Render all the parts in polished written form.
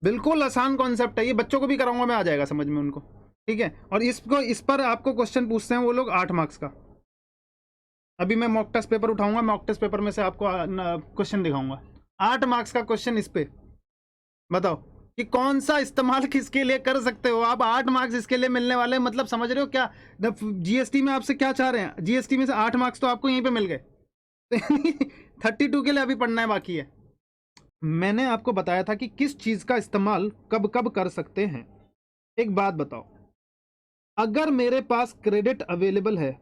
बिल्कुल आसान कॉन्सेप्ट है ये, बच्चों को भी कराऊंगा मैं, आ जाएगा समझ में उनको। ठीक है, और इसको इस पर आपको क्वेश्चन पूछते हैं वो लोग 8 मार्क्स का। अभी मैं मॉक टेस्ट पेपर उठाऊंगा, मॉक टेस्ट पेपर में से आपको क्वेश्चन दिखाऊंगा 8 मार्क्स का क्वेश्चन। इस पे बताओ कि कौन सा इस्तेमाल किसके लिए कर सकते हो आप। 8 मार्क्स इसके लिए मिलने वाले हैं, मतलब समझ रहे हो क्या। जीएसटी में आपसे क्या चाह रहे हैं, जीएसटी में से 8 मार्क्स तो आपको यहीं पे मिल गए। 32 के लिए अभी पढ़ना है बाकी है। मैंने आपको बताया था कि किस चीज का इस्तेमाल कब कब कर सकते हैं। एक बात बताओ, अगर मेरे पास क्रेडिट अवेलेबल है,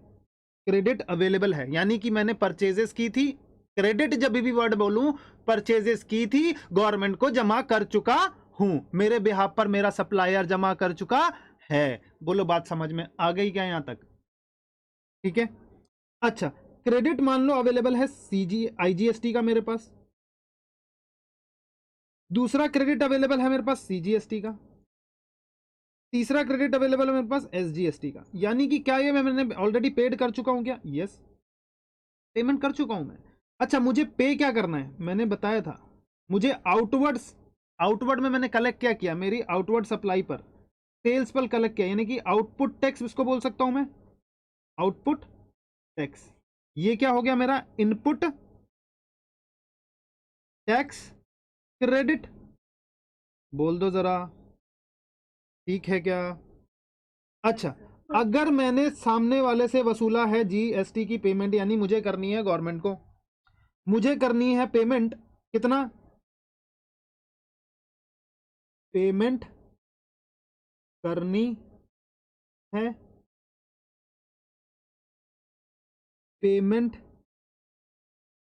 क्रेडिट अवेलेबल है यानी कि मैंने परचेजेस की थी, क्रेडिट जब भी वर्ड बोलूं, परचेजेस की थी, गवर्नमेंट को जमा कर चुका हूं, मेरे बिहाफ पर मेरा सप्लायर जमा कर चुका है। बोलो बात समझ में आ गई क्या यहां तक? ठीक है, अच्छा क्रेडिट मान लो अवेलेबल है आईजीएसटी का मेरे पास, दूसरा क्रेडिट अवेलेबल है मेरे पास सीजीएसटी का, तीसरा क्रेडिट अवेलेबल है मेरे पास एसजीएसटी का। यानी कि क्या ये मैंने ऑलरेडी पेड कर चुका हूं क्या? यस, पेमेंट कर चुका हूं मैं। अच्छा मुझे पे क्या करना है, मैंने बताया था मुझे आउटवर्ड में मैंने कलेक्ट क्या किया, मेरी आउटवर्ड सप्लाई पर, सेल्स पर कलेक्ट किया, यानी कि आउटपुट टैक्स इसको बोल सकता हूं मैं, आउटपुट टैक्स। ये क्या हो गया मेरा इनपुट टैक्स क्रेडिट, बोल दो जरा, ठीक है क्या? अच्छा, अगर मैंने सामने वाले से वसूला है जीएसटी की पेमेंट, यानी मुझे करनी है गवर्नमेंट को, मुझे करनी है पेमेंट, कितना पेमेंट करनी है, पेमेंट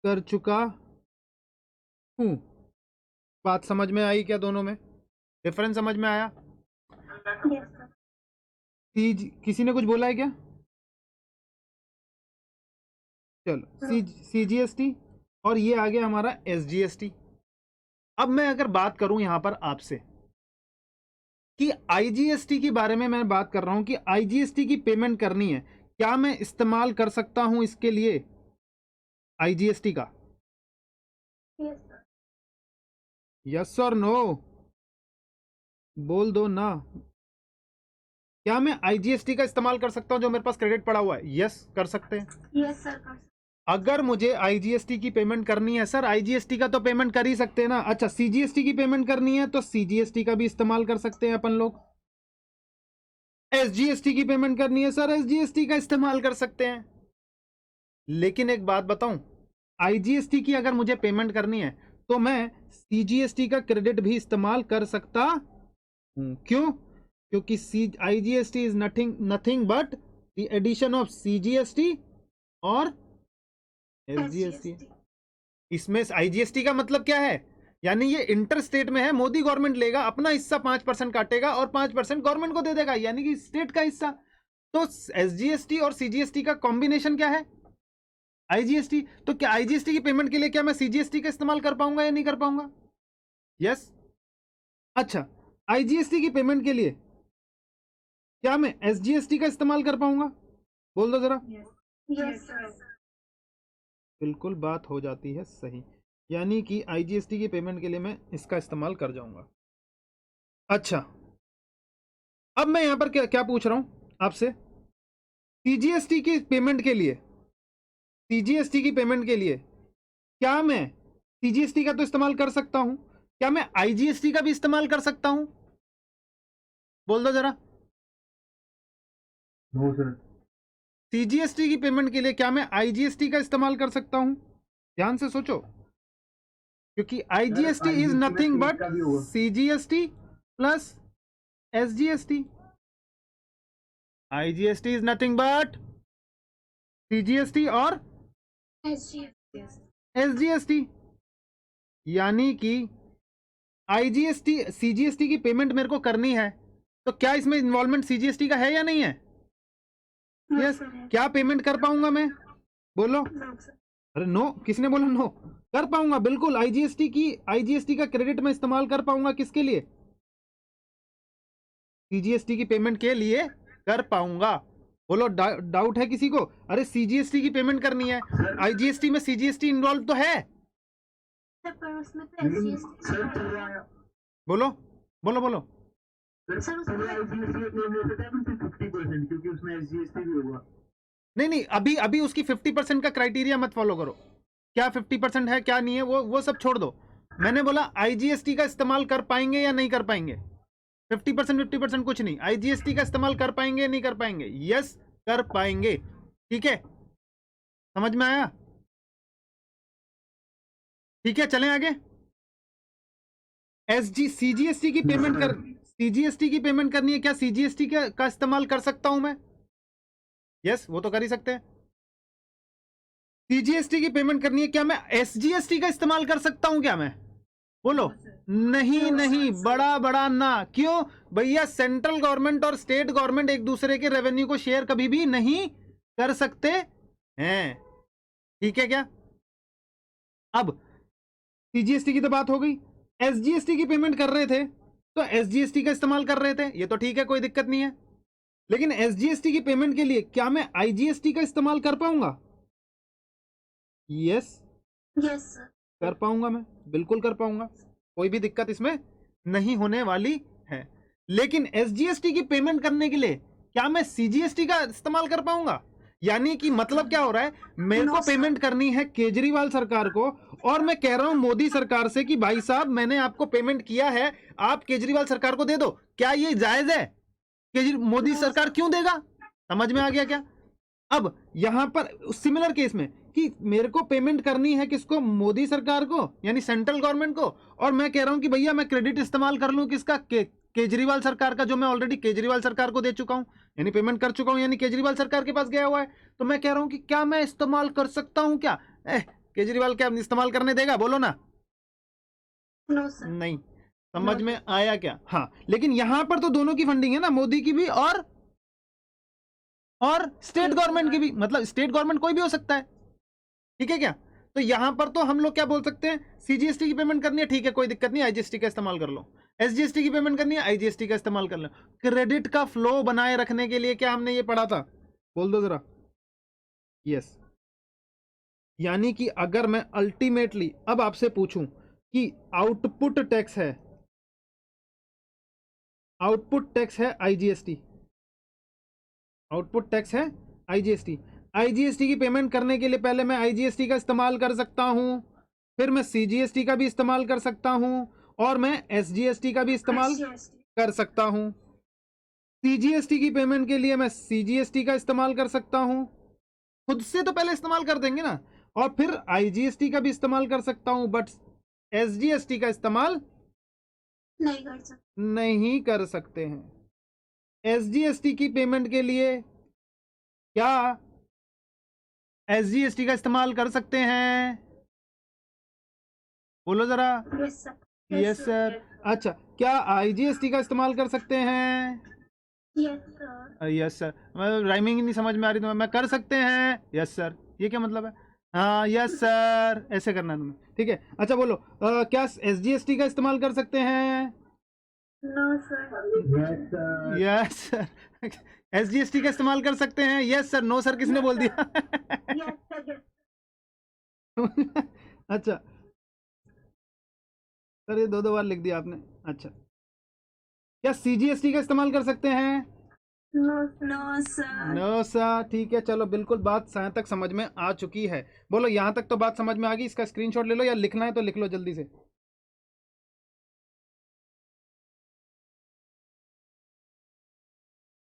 कर चुका हूं। बात समझ में आई क्या? दोनों में डिफरेंस समझ में आया? किसी ने कुछ बोला है क्या? चलो सीजीएसटी और ये आ गया हमारा एसजीएसटी। अब मैं अगर बात करूं यहां पर आपसे कि आईजीएसटी के बारे में मैं बात कर रहा हूं कि आईजीएसटी की पेमेंट करनी है, क्या मैं इस्तेमाल कर सकता हूं इसके लिए आईजीएसटी का? यस और नो, बोल दो ना। क्या मैं आईजीएसटी का इस्तेमाल कर सकता हूं जो मेरे पास क्रेडिट पड़ा हुआ है? यस कर सकते हैं। Yes sir. अगर मुझे आईजीएसटी की पेमेंट करनी है, सर आईजीएसटी का तो पेमेंट कर ही सकते हैं ना। अच्छा सीजीएसटी की पेमेंट करनी है तो सीजीएसटी का भी इस्तेमाल कर सकते हैं अपन लोग। एसजीएसटी की पेमेंट करनी है सर, एसजीएसटी का इस्तेमाल कर सकते हैं। लेकिन एक बात बताऊं, आईजीएसटी की अगर मुझे पेमेंट करनी है तो मैं सीजीएसटी का क्रेडिट भी इस्तेमाल कर सकता हूं। क्यों? क्योंकि IGST is nothing but the addition of CGST और एसजीएसटी। इसमें आईजीएसटी का मतलब क्या है, यानी ये इंटर स्टेट में है, मोदी गवर्नमेंट लेगा अपना हिस्सा 5% काटेगा और 5% गवर्नमेंट को दे देगा, यानी कि स्टेट का हिस्सा। तो एसजीएसटी और सीजीएसटी का कॉम्बिनेशन क्या है? आईजीएसटी। तो क्या आईजीएसटी की पेमेंट के लिए क्या मैं सीजीएसटी का इस्तेमाल कर पाऊंगा या नहीं कर पाऊंगा? यस। अच्छा आईजीएसटी की पेमेंट के लिए क्या मैं एसजीएसटी का इस्तेमाल कर पाऊंगा? बोल दो जरा। Yes sir. बिल्कुल बात हो जाती है सही, यानी कि आईजीएसटी की पेमेंट के लिए मैं इसका इस्तेमाल कर जाऊंगा। अच्छा अब मैं यहां पर क्या क्या पूछ रहा हूं आपसे, सीजीएसटी की पेमेंट के लिए, सीजीएसटी की पेमेंट के लिए क्या मैं सीजीएसटी का तो इस्तेमाल कर सकता हूं, क्या मैं आईजीएसटी का भी इस्तेमाल कर सकता हूं? बोल दो जरा। No sir. सीजीएसटी की पेमेंट के लिए क्या मैं आईजीएसटी का इस्तेमाल कर सकता हूं? ध्यान से सोचो, क्योंकि IGST is nothing but CGST plus SGST. IGST is nothing but CGST और एसजीएसटी। यानी कि आईजीएसटी सीजीएसटी की पेमेंट मेरे को करनी है, तो क्या इसमें इन्वॉल्वमेंट सीजीएसटी का है या नहीं है? यस। क्या पेमेंट कर पाऊंगा मैं? बोलो। अरे नो, किसने बोला नो? कर पाऊंगा बिल्कुल, आईजीएसटी का क्रेडिट में इस्तेमाल कर पाऊंगा। किसके लिए? सीजीएसटी की पेमेंट के लिए कर पाऊंगा। बोलो डाउट है किसी को? अरे सीजीएसटी की पेमेंट करनी है, आईजीएसटी में सीजीएसटी इन्वॉल्व तो है। बोलो। बोलो बोलो। सर उसमें क्योंकि उसमें एसजीएसटी भी होगा। नहीं, अभी अभी उसकी 50% का क्राइटेरिया मत फॉलो करो। क्या 50% है क्या नहीं है वो सब छोड़ दो। मैंने बोला आईजीएसटी का इस्तेमाल कर पाएंगे या नहीं कर पाएंगे। 50% कुछ नहीं, आईजीएसटी का इस्तेमाल कर पाएंगे या नहीं कर पाएंगे। यस कर पाएंगे। ठीक है, समझ में आया? ठीक है, चलें आगे। सीजीएसटी की पेमेंट कर सीजीएसटी की पेमेंट करनी है, क्या सीजीएसटी का इस्तेमाल कर सकता हूं मैं? यस, वो तो कर ही सकते हैं। सीजीएसटी की पेमेंट करनी है, क्या मैं एसजीएसटी का इस्तेमाल कर सकता हूं क्या मैं? बोलो। नहीं नहीं, बड़ा बड़ा ना। क्यों भैया? सेंट्रल गवर्नमेंट और स्टेट गवर्नमेंट एक दूसरे के रेवेन्यू को शेयर कभी भी नहीं कर सकते हैं। ठीक है क्या? अब सीजीएसटी की तो बात हो गई। एसजीएसटी की पेमेंट कर रहे थे तो एसजीएसटी का इस्तेमाल कर रहे थे, ये तो ठीक है, कोई दिक्कत नहीं है। लेकिन एसजीएसटी की पेमेंट के लिए क्या मैं आईजीएसटी का इस्तेमाल कर पाऊंगा? Yes yes sir. कर पाऊंगा, मैं बिल्कुल कर पाऊंगा, कोई भी दिक्कत इसमें नहीं होने वाली है। लेकिन एसजीएसटी की पेमेंट करने के लिए क्या मैं सीजीएसटी का इस्तेमाल कर पाऊंगा? यानी कि मतलब क्या हो रहा है, मेरे को पेमेंट करनी है केजरीवाल सरकार को, और मैं कह रहा हूं मोदी सरकार से कि भाई साहब मैंने आपको पेमेंट किया है, आप केजरीवाल सरकार को दे दो। क्या ये जायज है? मोदी सरकार क्यों देगा? समझ में आ गया क्या? अब यहां पर सिमिलर केस में कि मेरे को पेमेंट करनी है किसको? मोदी सरकार को, यानी सेंट्रल गवर्नमेंट को, और मैं कह रहा हूं कि भैया मैं क्रेडिट इस्तेमाल कर लूं किसका? केजरीवाल सरकार का, जो मैं ऑलरेडी केजरीवाल सरकार को दे चुका हूं, यानी पेमेंट कर चुका हूं, यानी केजरीवाल सरकार के पास गया हुआ है। तो मैं कह रहा हूं कि क्या मैं इस्तेमाल कर सकता हूं क्या? केजरीवाल क्या इस्तेमाल करने देगा? बोलो ना। No sir. नहीं, समझ में आया क्या? हाँ, लेकिन यहां पर तो दोनों की फंडिंग है ना, मोदी की भी और स्टेट गवर्नमेंट की भी। मतलब स्टेट गवर्नमेंट कोई भी हो सकता है। ठीक है क्या? तो यहां पर तो हम लोग क्या बोल सकते हैं, सीजीएसटी की पेमेंट करनी है, ठीक है, कोई दिक्कत नहीं, आईजीएसटी का इस्तेमाल कर लो। एसजीएसटी की पेमेंट करनी है, आईजीएसटी का इस्तेमाल कर लो। क्रेडिट का फ्लो बनाए रखने के लिए क्या हमने ये पढ़ा था? बोल दो जरा। यस, यानी कि अगर मैं अल्टीमेटली अब आपसे पूछूं कि आउटपुट टैक्स है आईजीएसटी, आउटपुट टैक्स है आईजीएसटी। आईजीएसटी की पेमेंट करने के लिए पहले मैं आईजीएसटी का इस्तेमाल कर सकता हूं, फिर मैं सीजीएसटी का भी इस्तेमाल कर सकता हूं, और मैं एसजीएसटी का भी इस्तेमाल कर सकता हूं। सीजीएसटी की पेमेंट के लिए मैं सीजीएसटी का इस्तेमाल कर सकता हूं, खुद से तो पहले इस्तेमाल कर देंगे ना, और फिर आईजीएसटी का भी इस्तेमाल कर सकता हूं, बट एसजीएसटी का इस्तेमाल नहीं कर सकते हैं। एसजीएसटी की पेमेंट के लिए क्या एसजीएसटी का इस्तेमाल कर सकते हैं? बोलो जरा। Yes sir. Yes sir. अच्छा, क्या आईजीएसटी का इस्तेमाल कर सकते हैं? Yes sir. Yes sir. Rhyming ही नहीं समझ में आ रही तुम्हें। मैं कर सकते हैं, यस सर, ये क्या मतलब है? हाँ यस सर, ऐसे करना है तुम्हें। ठीक है, अच्छा बोलो, क्या एसजीएसटी का इस्तेमाल कर सकते हैं? No sir. Yes sir. SGST का इस्तेमाल कर सकते हैं? Yes sir. नो सर किसने बोल दिया? Yes sir. अच्छा सर, ये दो बार लिख दिया आपने। अच्छा, क्या सीजीएसटी का इस्तेमाल कर सकते हैं? No sir. No sir. ठीक है, चलो बिल्कुल बात यहाँ तक समझ में आ चुकी है। बोलो, यहाँ तक तो बात समझ में आ गई। इसका स्क्रीनशॉट ले लो, या लिखना है तो लिख लो जल्दी से।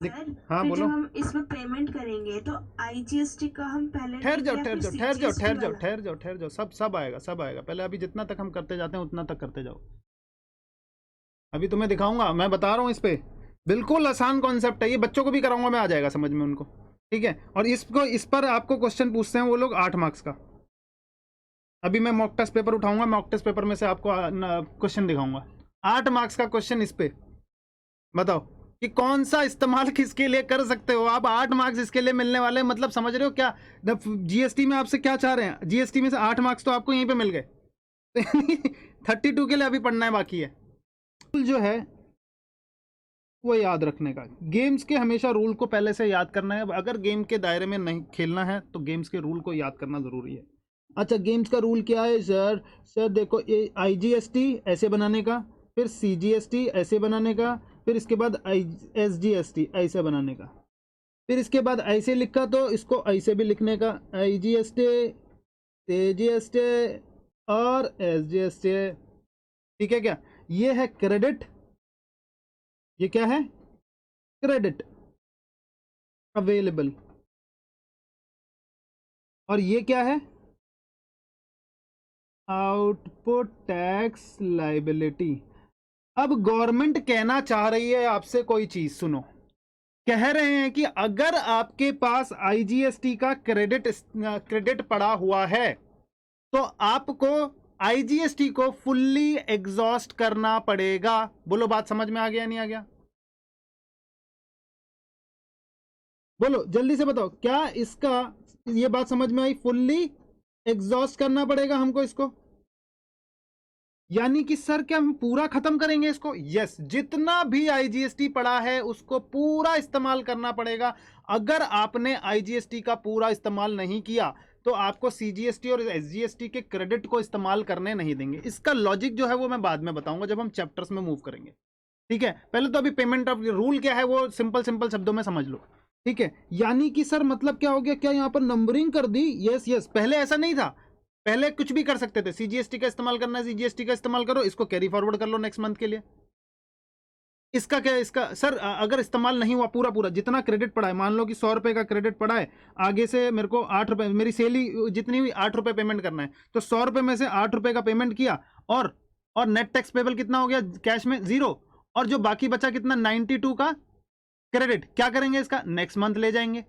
हाँ बोलो। जब हम इसमें पेमेंट करेंगे तो आईजीएसटी का हम पहले ठहर जाओ, लेंगे या ठहर फिर जाओ, ठहर जाओ, CGST ठहर जाओ, वाला? ठहर जाओ, ठहर जाओ, सब आएगा, सब आएगा। पहले अभी जितना तक हम करते जाते हैं उतना तक करते जाओ। अभी तुम्हें दिखाऊंगा, मैं बता रहा हूँ इस पे। बिल्कुल आसान कॉन्सेप्ट है ये, बच्चों को भी कराऊंगा मैं, आ जाएगा समझ में उनको। ठीक है, और इस पर आपको क्वेश्चन पूछते हैं वो लोग 8 मार्क्स का। अभी मैं मॉक टेस्ट पेपर उठाऊंगा, मॉक टेस्ट पेपर में से आपको क्वेश्चन दिखाऊंगा। 8 मार्क्स का क्वेश्चन इस पे। बताओ कि कौन सा इस्तेमाल किसके लिए कर सकते हो आप। 8 मार्क्स इसके लिए मिलने वाले, मतलब समझ रहे हो क्या? जीएसटी में आपसे क्या चाह रहे हैं? जीएसटी में से 8 मार्क्स तो आपको यहीं पे मिल गए। 32 के लिए अभी पढ़ना है बाकी है। जो है वो याद रखने का, गेम्स के हमेशा रूल को पहले से याद करना है। अगर गेम के दायरे में नहीं खेलना है तो गेम्स के रूल को याद करना ज़रूरी है। अच्छा, गेम्स का रूल क्या है सर? सर देखो, ये आईजीएसटी ऐसे बनाने का, फिर CGST ऐसे बनाने का, फिर इसके बाद SGST ऐसे बनाने का, फिर इसके बाद ऐसे लिखा तो इसको ऐसे भी लिखने का, IGST, CGST और SGST। ठीक है क्या? ये है क्रेडिट, ये क्या है? Credit available. और ये क्या है? Output tax liability. अब गवर्नमेंट कहना चाह रही है आपसे कोई चीज, सुनो। कह रहे हैं कि अगर आपके पास IGST का क्रेडिट पड़ा हुआ है तो आपको IGST को फुल्ली एग्जॉस्ट करना पड़ेगा। बोलो बात समझ में आ गया नहीं आ गया? बोलो जल्दी से बताओ, क्या इसका ये बात समझ में आई? फुल्ली एग्जॉस्ट करना पड़ेगा हमको इसको। यानी कि सर क्या हम पूरा खत्म करेंगे इसको? यस, जितना भी IGST पड़ा है उसको पूरा इस्तेमाल करना पड़ेगा। अगर आपने IGST का पूरा इस्तेमाल नहीं किया तो आपको CGST और SGST के क्रेडिट को इस्तेमाल करने नहीं देंगे। इसका लॉजिक जो है वो मैं बाद में बताऊंगा जब हम चैप्टर्स में मूव करेंगे। ठीक है, पहले तो अभी पेमेंट ऑफ रूल क्या है वो सिंपल शब्दों में समझ लो। ठीक है, यानी कि सर मतलब क्या हो गया? क्या यहाँ पर नंबरिंग कर दी? यस यस, पहले ऐसा नहीं था। पहले कुछ भी कर सकते थे, CGST का इस्तेमाल करना है CGST का इस्तेमाल करो, इसको कैरी फॉरवर्ड कर लो नेक्स्ट मंथ के लिए। इसका क्या, इसका सर अगर इस्तेमाल नहीं हुआ पूरा जितना क्रेडिट पड़ा है, मान लो कि 100 रुपए का क्रेडिट पड़ा है, आगे से मेरे को 8 रुपए, मेरी सेल ही जितनी हुई 8 रुपए पेमेंट करना है, तो 100 रुपए में से 8 रुपए का पेमेंट किया और नेट टैक्स पेबल कितना हो गया कैश में? 0। और जो बाकी बचा कितना? 92 का क्रेडिट। क्या करेंगे इसका? नेक्स्ट मंथ ले जाएंगे।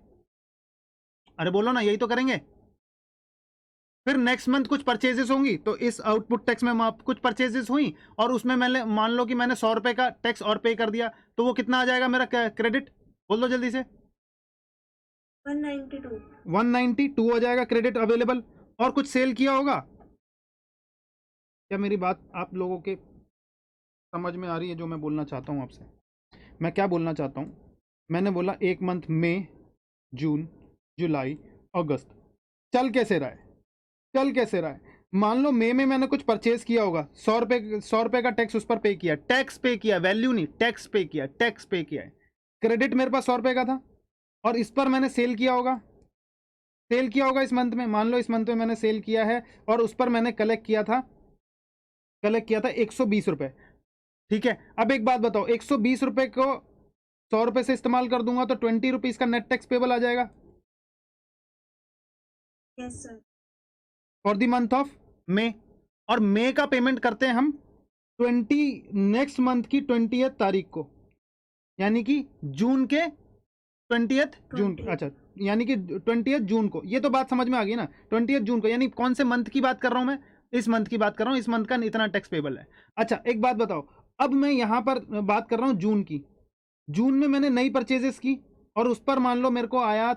अरे बोलो ना, यही तो करेंगे। फिर नेक्स्ट मंथ कुछ परचेजेस होंगी तो इस आउटपुट टैक्स में कुछ परचेजेस हुई और उसमें मैंने मान लो कि मैंने 100 रुपए का टैक्स और पे कर दिया, तो वो कितना आ जाएगा मेरा क्रेडिट? बोल दो जल्दी से। 192 192 हो जाएगा क्रेडिट अवेलेबल। और कुछ सेल किया होगा क्या? मेरी बात आप लोगों के समझ में आ रही है जो मैं बोलना चाहता हूँ आपसे? मैं क्या बोलना चाहता हूँ? मैंने बोला एक मंथ मई, जून, जुलाई, अगस्त चल कैसे रहा है? चल कैसे रहा है? मान लो मई में मैंने कुछ परचेज किया होगा, 100 रुपए का टैक्स उस पर पे किया, टैक्स पे किया, वैल्यू नहीं, टैक्स पे किया, टैक्स पे किया है। क्रेडिट मेरे पास 100 रुपए का था और इस पर मैंने सेल किया होगा, इस मंथ में। मान लो इस मंथ में मैंने सेल किया है और उस पर मैंने कलेक्ट किया था 120 रुपए। ठीक है, अब एक बात बताओ, 120 रुपए को 100 रुपए से इस्तेमाल कर दूंगा तो 20 रुपीज का नेट टैक्स पेबल आ जाएगा yes sir for the month of May. और मई का पेमेंट करते हैं हम नेक्स्ट मंथ की 20th तारीख को, यानी कि जून के 20th जून। 20 अच्छा, यानी कि 20th जून को। ये तो बात समझ में आ गई ना? 20th जून को, यानी कौन से मंथ की बात कर रहा हूं मैं? इस मंथ की बात कर रहा हूं। इस मंथ का इतना टैक्स पेबल है। अच्छा एक बात बताओ, अब मैं यहां पर बात कर रहा हूं जून की। जून में मैंने नई परचेजेस की और उस पर मान लो मेरे को आया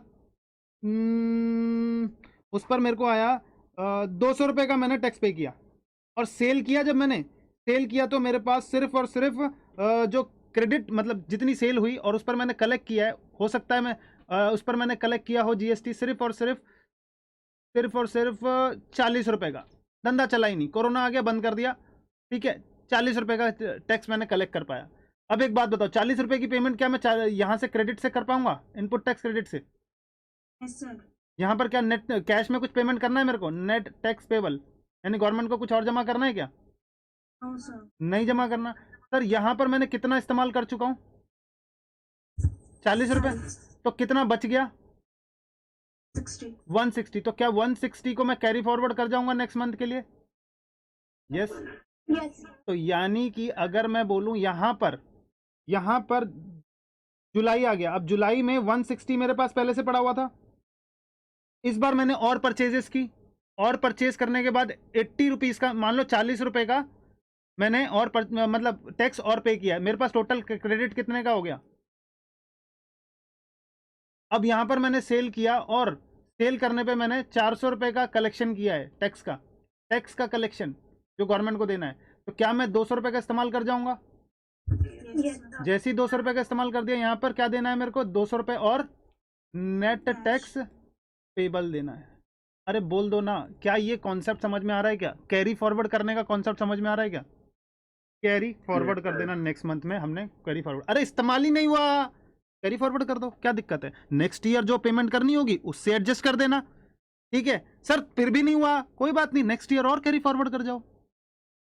उस पर मेरे को आया 200 रुपए का मैंने टैक्स पे किया। और सेल किया, जब मैंने सेल किया तो मेरे पास सिर्फ और सिर्फ जो क्रेडिट मतलब जितनी सेल हुई और उस पर मैंने कलेक्ट किया है, हो सकता है मैं उस पर मैंने कलेक्ट किया हो GST सिर्फ और सिर्फ 40 रुपए का। धंधा चला ही नहीं, कोरोना आ गया, बंद कर दिया। ठीक है, 40 रुपए का टैक्स मैंने कलेक्ट कर पाया। अब एक बात बताओ, 40 रुपए की पेमेंट क्या मैं यहाँ से क्रेडिट से कर पाऊंगा? इनपुट टैक्स क्रेडिट से? यस सर यहाँ पर क्या नेट कैश में कुछ पेमेंट करना है मेरे को? नेट टैक्स पेबल यानी गवर्नमेंट को कुछ और जमा करना है क्या? नो सर नहीं जमा करना। सर यहाँ पर मैंने कितना इस्तेमाल कर चुका हूँ? 40 रुपए। तो कितना बच गया? 60 160। तो क्या 160 को मैं कैरी फॉरवर्ड कर जाऊंगा नेक्स्ट मंथ के लिए? यस। यस तो यानी कि अगर मैं बोलूं यहाँ पर जुलाई आ गया, अब जुलाई में 160 मेरे पास पहले से पड़ा हुआ था। इस बार मैंने और परचेजेस की, और परचेज करने के बाद 80 रुपीज का, मान लो 40 रुपए का मैंने और मतलब टैक्स और पे किया है। मेरे पास टोटल क्रेडिट कितने का हो गया? अब यहां पर मैंने सेल किया और सेल करने पे मैंने 400 रुपए का कलेक्शन किया है, टैक्स का कलेक्शन जो गवर्नमेंट को देना है। तो क्या मैं 200 रुपए का इस्तेमाल कर जाऊंगा? यस जैसे ही 200 रुपए का इस्तेमाल कर दिया, यहाँ पर क्या देना है मेरे को? 200 रुपए और नेट टैक्स पेबल देना है। अरे बोल दो ना, क्या ये कॉन्सेप्ट समझ में आ रहा है? क्या कैरी फॉरवर्ड करने का कॉन्सेप्ट समझ में आ रहा है? क्या कैरी फॉरवर्ड कर देना नेक्स्ट मंथ में। हमने कैरी फॉरवर्ड, अरे इस्तेमाल ही नहीं हुआ, कैरी फॉरवर्ड कर दो, क्या दिक्कत है? नेक्स्ट ईयर जो पेमेंट करनी होगी उससे एडजस्ट कर देना, ठीक है सर। फिर भी नहीं हुआ, कोई बात नहीं, नेक्स्ट ईयर और कैरी फॉरवर्ड कर जाओ।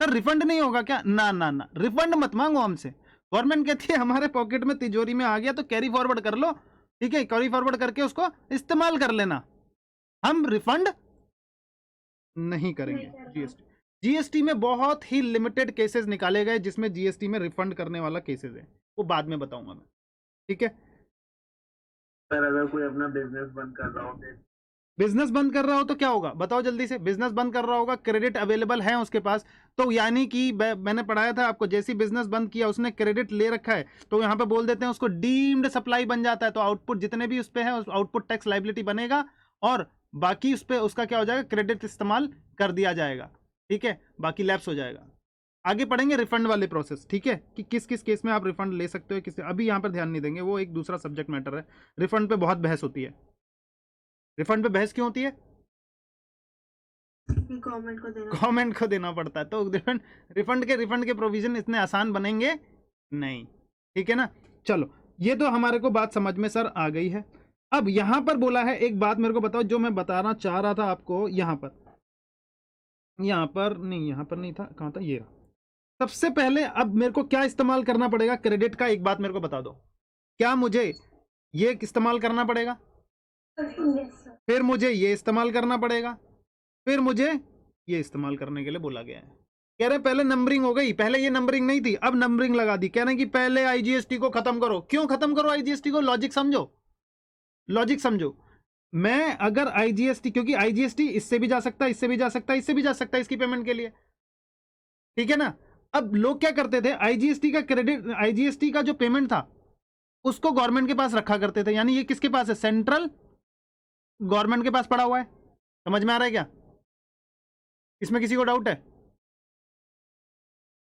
सर रिफंड नहीं होगा क्या? ना ना ना, रिफंड मत मांगो हमसे। गवर्नमेंट कहती है हमारे पॉकेट में तिजोरी में आ गया तो कैरी फॉरवर्ड कर लो, ठीक है, कैरी फॉरवर्ड करके उसको इस्तेमाल कर लेना, हम रिफंड नहीं करेंगे। जीएसटी, जीएसटी में बहुत ही लिमिटेड केसेस निकाले गए जिसमें जीएसटी में रिफंड करने वाला केसेस है, वो बाद में बताऊंगा मैं, ठीक है। सर अगर कोई अपना बिजनेस बंद कर रहा हो तो बिजनेस बंद कर रहा हो तो क्या होगा बताओ जल्दी से? बिजनेस बंद कर रहा होगा, क्रेडिट अवेलेबल है उसके पास, तो यानी कि मैंने पढ़ाया था आपको, जैसी बिजनेस बंद किया उसने क्रेडिट ले रखा है तो यहाँ पे बोल देते हैं उसको डीम्ड सप्लाई बन जाता है। तो आउटपुट जितने भी उस पे है उस आउटपुट टैक्स लाइबिलिटी बनेगा और बाकी उस पे उसका क्या हो जाएगा, क्रेडिट इस्तेमाल कर दिया जाएगा, ठीक है, बाकी लैप्स हो जाएगा। आगे पढ़ेंगे रिफंड वाले प्रोसेस, ठीक है, कि किस किस केस में आप रिफंड ले सकते हो, किस, अभी यहाँ पर ध्यान नहीं देंगे, वो एक दूसरा सब्जेक्ट मैटर है। रिफंड पे बहुत बहस होती है। रिफंड पे बहस क्यों होती है? गवर्नमेंट को देना, गवर्नमेंट को देना पड़ता है, तो रिफंड के प्रोविजन इतने आसान बनेंगे नहीं, ठीक है ना। चलो ये तो हमारे को बात समझ में सर आ गई है। अब यहां पर बोला है एक बात मेरे को बताओ जो मैं बताना चाह रहा था आपको, यहां पर नहीं था, कहां था, ये रहा। सबसे पहले अब मेरे को क्या इस्तेमाल करना पड़ेगा क्रेडिट का, एक बात मेरे को बता दो, क्या मुझे ये इस्तेमाल करना पड़ेगा, Yes, sir. फिर मुझे ये इस्तेमाल करना पड़ेगा, फिर मुझे ये इस्तेमाल करने के लिए बोला गया है। कह रहे पहले नंबरिंग हो गई, पहले ये नंबरिंग नहीं थी, अब नंबरिंग लगा दी। कह रहे हैं कि पहले आईजीएसटी को खत्म करो। क्यों खत्म करो आईजीएसटी को? लॉजिक समझो, लॉजिक समझो। मैं अगर आईजीएसटी, क्योंकि आईजीएसटी इससे भी जा सकता है, इससे भी जा सकता है, इससे भी जा सकता है इसकी पेमेंट के लिए, ठीक है ना। अब लोग क्या करते थे, आईजीएसटी का क्रेडिट, आईजीएसटी का जो पेमेंट था उसको गवर्नमेंट के पास रखा करते थे, यानी ये किसके पास है, सेंट्रल गवर्नमेंट के पास पड़ा हुआ है। समझ में आ रहा है क्या? इसमें किसी को डाउट है?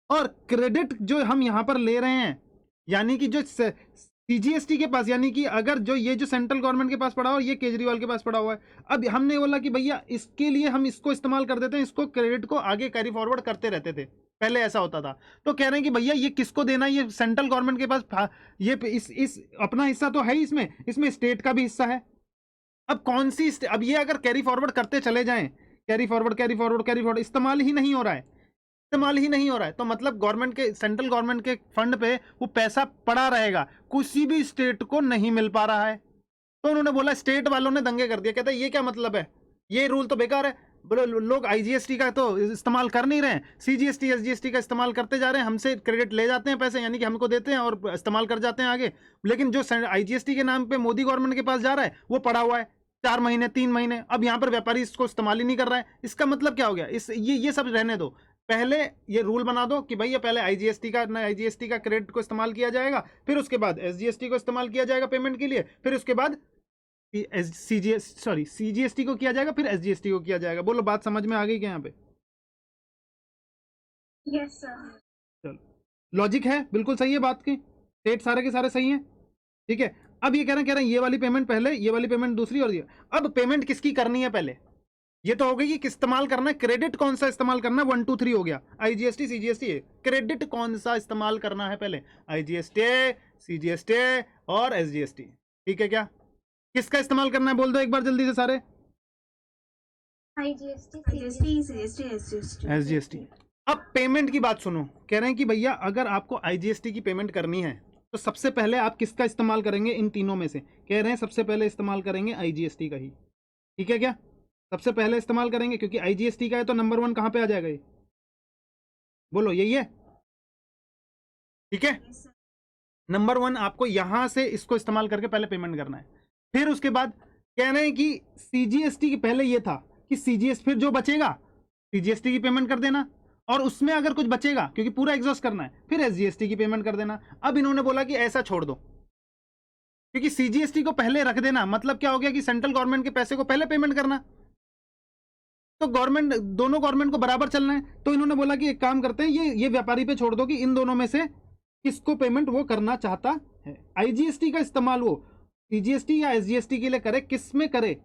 और क्रेडिट जो हम यहां पर ले रहे हैं, यानी कि जो सीजीएसटी के पास, यानी कि अगर जो ये जो सेंट्रल गवर्नमेंट के पास पड़ा हुआ है, ये केजरीवाल के पास पड़ा हुआ है, अब हमने बोला कि भैया इसके लिए हम इसको इस्तेमाल कर देते हैं, इसको क्रेडिट को आगे कैरी फॉरवर्ड करते रहते थे, पहले ऐसा होता था। तो कह रहे हैं कि भैया ये किसको देना है, ये सेंट्रल गवर्नमेंट के पास, ये इस अपना हिस्सा तो है ही, इसमें स्टेट का भी हिस्सा है। अब कौन सी, अब ये अगर कैरी फॉरवर्ड करते चले जाएं, carry forward carry forward carry forward, इस्तेमाल ही नहीं हो रहा है, इस्तेमाल ही नहीं हो रहा है, तो मतलब गवर्नमेंट के, सेंट्रल गवर्नमेंट के फंड पे वो पैसा पड़ा रहेगा, किसी भी स्टेट को नहीं मिल पा रहा है। तो उन्होंने बोला, स्टेट वालों ने दंगे कर दिया, कहते हैं ये क्या मतलब है, ये रूल तो बेकार है। बोलो लोग आईजीएसटी का तो इस्तेमाल कर नहीं रहे हैं, सीजीएसटी एसजीएसटी का इस्तेमाल करते जा रहे हैं, हमसे क्रेडिट ले जाते हैं पैसे, यानी कि हमको देते हैं और इस्तेमाल कर जाते हैं आगे। लेकिन जो आईजीएसटी के नाम पे मोदी गवर्नमेंट के पास जा रहा है वो पड़ा हुआ है 4 महीने 3 महीने, अब यहाँ पर व्यापारी इसको इस्तेमाल ही नहीं कर रहा है। इसका मतलब क्या हो गया? ये सब रहने दो, पहले ये रूल बना दो कि भैया पहले आईजीएसटी का क्रेडिट को इस्तेमाल किया जाएगा, फिर उसके बाद एसजीएसटी को इस्तेमाल किया जाएगा पेमेंट के लिए, फिर उसके बाद सीजीएसटी को किया जाएगा, फिर एसजीएसटी को किया जाएगा। बोलो बात समझ में आ गई क्या यहाँ पे? Yes, sir. चलो लॉजिक है, बिल्कुल सही है बात की, स्टेट सारे के सारे सही हैं, ठीक है। अब ये कह रहे हैं ये वाली पेमेंट पहले, ये वाली पेमेंट दूसरी, और ये अब पेमेंट किसकी करनी है पहले? ये तो हो गई कि इस्तेमाल करना है, क्रेडिट कौन सा इस्तेमाल करना है, 1 2 3 हो गया, आईजीएसटी सीजीएसटी है, क्रेडिट कौन सा इस्तेमाल करना है पहले? आईजीएसटी, सीजीएसटी और एसजीएसटी, ठीक है क्या? किसका इस्तेमाल करना है बोल दो एक बार जल्दी से सारे। IGST, SGST. अब पेमेंट की बात सुनो, कह रहे हैं कि भैया अगर आपको आईजीएसटी की पेमेंट करनी है तो सबसे पहले आप किसका इस्तेमाल करेंगे? इन तीनों में से कह रहे हैं सबसे पहले इस्तेमाल करेंगे आईजीएसटी का ही, ठीक है क्या? सबसे पहले इस्तेमाल करेंगे, क्योंकि आईजीएसटी का है तो नंबर 1 कहां पे आ जाएगा ये? बोलो यही है, ठीक है। नंबर 1 आपको यहां से इसको इस्तेमाल करके पहले पेमेंट करना है। फिर उसके बाद कह रहे हैं कि सीजीएसटी की, पहले ये था कि सीजीएस, फिर जो बचेगा सीजीएसटी की पेमेंट कर देना, और उसमें अगर कुछ बचेगा, क्योंकि पूरा एग्जॉस्ट करना है, फिर एसजीएसटी की पेमेंट कर देना। अब इन्होंने बोला कि ऐसा छोड़ दो, क्योंकि सीजीएसटी को पहले रख देना मतलब क्या हो गया कि सेंट्रल गवर्नमेंट के पैसे को पहले पेमेंट करना, तो गवर्नमेंट, दोनों गवर्नमेंट को बराबर चलना है। तो इन्होंने बोला कि एक काम करते हैं, ये व्यापारी पे छोड़ दो कि इन दोनों में से किसको पेमेंट वो करना चाहता है। आईजीएसटी का इस्तेमाल वो सीजीएसटी या एसजीएसटी के लिए करे, किस में करे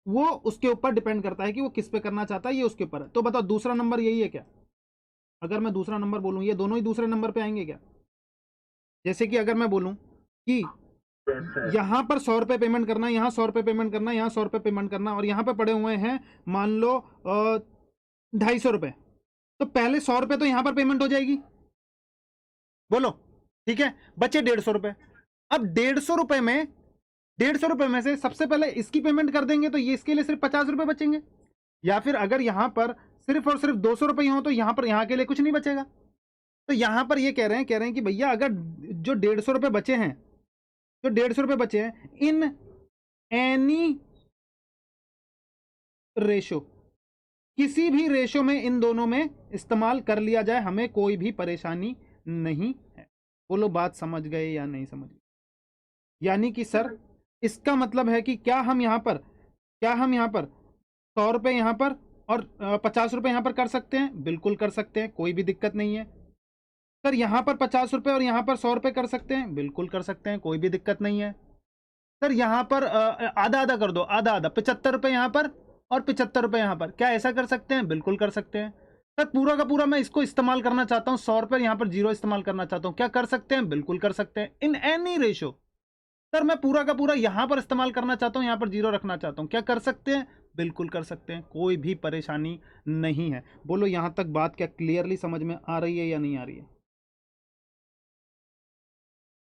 वो उसके ऊपर डिपेंड करता है कि वो किस पे करना चाहता है, ये उसके ऊपर है। तो बताओ दूसरा नंबर यही है क्या? अगर मैं दूसरा नंबर बोलूँ, ये दोनों ही दूसरे नंबर पे आएंगे क्या? जैसे कि अगर मैं बोलूँ कि यस सर। यहाँ पर 100 रुपये पेमेंट करना, यहाँ 100 रुपये पेमेंट करना, यहाँ 100 रुपये पेमेंट करना, और यहाँ पे पड़े हुए हैं मान लो 250 रुपये, तो पहले 100 रुपये तो यहाँ पर पेमेंट हो जाएगी, बोलो ठीक है, बचे 150 रुपये। अब 150 रुपये में 150 रुपये में से सबसे पहले इसकी पेमेंट कर देंगे तो ये इसके लिए सिर्फ 50 रुपये बचेंगे। या फिर अगर यहाँ पर सिर्फ और सिर्फ 200 रुपये हो तो यहाँ पर यहाँ के लिए कुछ नहीं बचेगा। तो यहाँ पर ये कह रहे हैं कि भैया अगर जो 150 रुपये बचे हैं, जो 150 रुपये बचे हैं, इन एनी रेशो, किसी भी रेशो में इन दोनों में इस्तेमाल कर लिया जाए, हमें कोई भी परेशानी नहीं है। बोलो बात समझ गए या नहीं समझ गए? यानी कि सर इसका मतलब है कि क्या हम यहाँ पर 100 रुपये यहाँ पर और 50 रुपये यहाँ पर कर सकते हैं? बिल्कुल कर सकते हैं, कोई भी दिक्कत नहीं है। सर यहाँ पर 50 रुपये और यहाँ पर 100 रुपये कर सकते हैं? बिल्कुल कर सकते हैं, कोई भी दिक्कत नहीं है। सर यहाँ पर आधा आधा कर दो, आधा आधा, 75 रुपये यहाँ पर और 75 रुपये यहाँ पर, क्या ऐसा कर सकते हैं? बिल्कुल कर सकते हैं। सर पूरा का पूरा मैं इसको इस्तेमाल करना चाहता हूँ, 100 रुपये यहाँ पर 0 इस्तेमाल करना चाहता हूँ, क्या कर सकते हैं? बिल्कुल कर सकते हैं, इन एनी रेशो। सर मैं पूरा का पूरा यहाँ पर इस्तेमाल करना चाहता हूँ, यहाँ पर 0 रखना चाहता हूँ, क्या कर सकते हैं? बिल्कुल कर सकते हैं, कोई भी परेशानी नहीं है। बोलो यहाँ तक बात क्या क्लियरली समझ में आ रही है या नहीं आ रही है?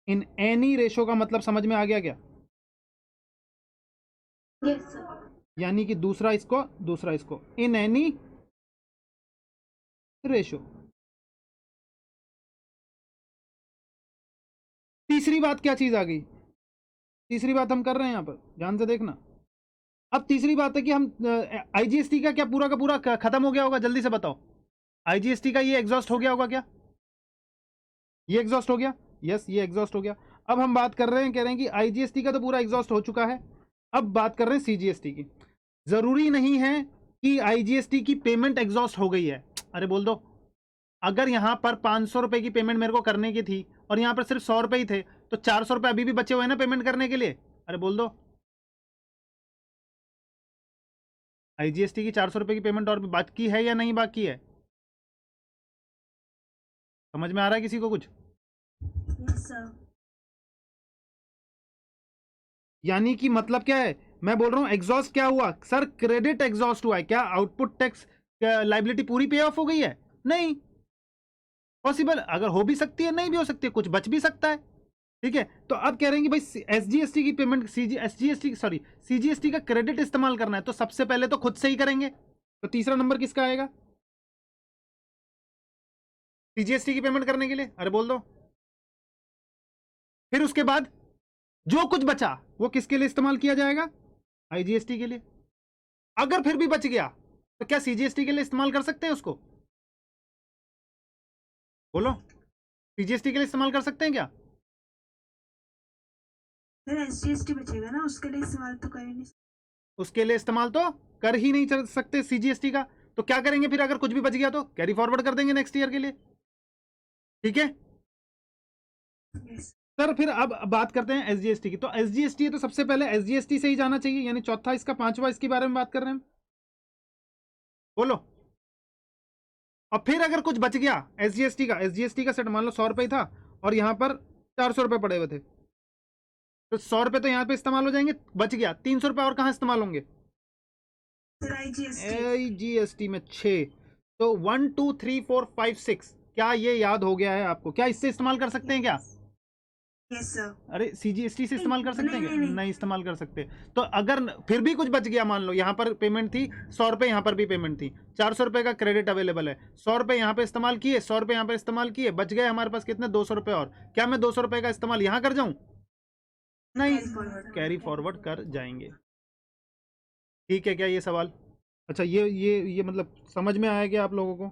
इन एनी रेशो का मतलब समझ में आ गया क्या? Yes sir. यानी कि दूसरा इसको, इन एनी रेशो। तीसरी बात क्या चीज आ गई? तीसरी बात हम कर रहे हैं यहाँ पर, ध्यान से देखना। अब तीसरी बात है कि हम आईजीएसटी का क्या पूरा का पूरा खत्म हो गया होगा? जल्दी से बताओ, आईजीएसटी का ये एग्जॉस्ट हो गया होगा क्या? ये एग्जॉस्ट हो गया, यस ये एग्जॉस्ट हो गया। अब हम बात कर रहे हैं, कह रहे हैं कि आईजीएसटी का तो पूरा एग्जॉस्ट हो चुका है, अब बात कर रहे हैं सीजीएसटी की। जरूरी नहीं है कि आईजीएसटी की पेमेंट एग्जॉस्ट हो गई है। अरे बोल दो, अगर यहाँ पर 500 रुपए की पेमेंट मेरे को करने की थी और यहाँ पर सिर्फ 100 रुपए ही थे, तो 400 रुपए अभी भी बचे हुए हैं ना पेमेंट करने के लिए। अरे बोल दो, आईजीएसटी की 400 रुपए की पेमेंट और भी बाकी है या नहीं बाकी है? समझ में आ रहा है किसी को कुछ? Yes sir. यानी कि मतलब क्या है, मैं बोल रहा हूं एग्जॉस्ट क्या हुआ सर? क्रेडिट एग्जॉस्ट हुआ है। क्या आउटपुट टैक्स लाइबिलिटी पूरी पे ऑफ हो गई है? नहीं, पॉसिबल, अगर हो भी सकती है, नहीं भी हो सकती है, कुछ बच भी सकता है। ठीक है, तो अब कह रहे हैं कि भाई एसजीएसटी की पेमेंट, सीजीएसटी का क्रेडिट इस्तेमाल करना है, तो सबसे पहले तो खुद से ही करेंगे। तो तीसरा नंबर किसका आएगा सीजीएसटी की पेमेंट करने के लिए? अरे बोल दो। फिर उसके बाद जो कुछ बचा वो किसके लिए इस्तेमाल किया जाएगा? आईजीएसटी के लिए। अगर फिर भी बच गया तो क्या सीजीएसटी के लिए इस्तेमाल कर सकते हैं उसको? बोलो, सीजीएसटी के लिए इस्तेमाल कर सकते हैं क्या? सर एसजीएसटी बचेगा ना, उसके लिए इस्तेमाल तो कर ही नहीं सकते। उसके लिए इस्तेमाल तो कर ही नहीं चल सकते सीजीएसटी का। तो क्या करेंगे फिर? अगर कुछ भी बच गया तो कैरी फॉरवर्ड कर देंगे नेक्स्ट ईयर के लिए। ठीक है यस सर, फिर अब बात करते हैं एसजीएसटी की। तो एसजीएसटी है तो सबसे पहले एसजीएसटी से ही जाना चाहिए, यानी चौथा इसका, पांचवा इसके बारे में बात कर रहे हैं हम। बोलो। और फिर अगर कुछ बच गया एसजीएसटी का सेट मान लो 100 रुपये था और यहाँ पर 400 रुपये पड़े हुए थे, तो 100 रुपये तो यहाँ पे इस्तेमाल हो जाएंगे, बच गया 300 रुपये और कहाँ इस्तेमाल होंगे? Sir IGST. आईजीएसटी में 6, तो 1 2 3 4 5 6, क्या ये याद हो गया है आपको? क्या इससे इस्तेमाल कर सकते हैं क्या? Yes sir. अरे सीजीएसटी से इस्तेमाल कर सकते हैं क्या? नहीं। नहीं इस्तेमाल कर सकते। तो अगर फिर भी कुछ बच गया, मान लो यहाँ पर पेमेंट थी 100 रुपये, यहाँ पर भी पेमेंट थी, 400 रुपये का क्रेडिट अवेलेबल है, 100 रुपये यहाँ पे इस्तेमाल किए, 100 रुपये यहाँ पे इस्तेमाल किए, बच गए हमारे पास कितने? 200 रुपये। और क्या मैं 200 रुपये का इस्तेमाल यहाँ कर जाऊँ? नहीं, कैरी फॉरवर्ड कर जाएंगे। ठीक है क्या ये सवाल? अच्छा, ये मतलब समझ में आया क्या आप लोगों को?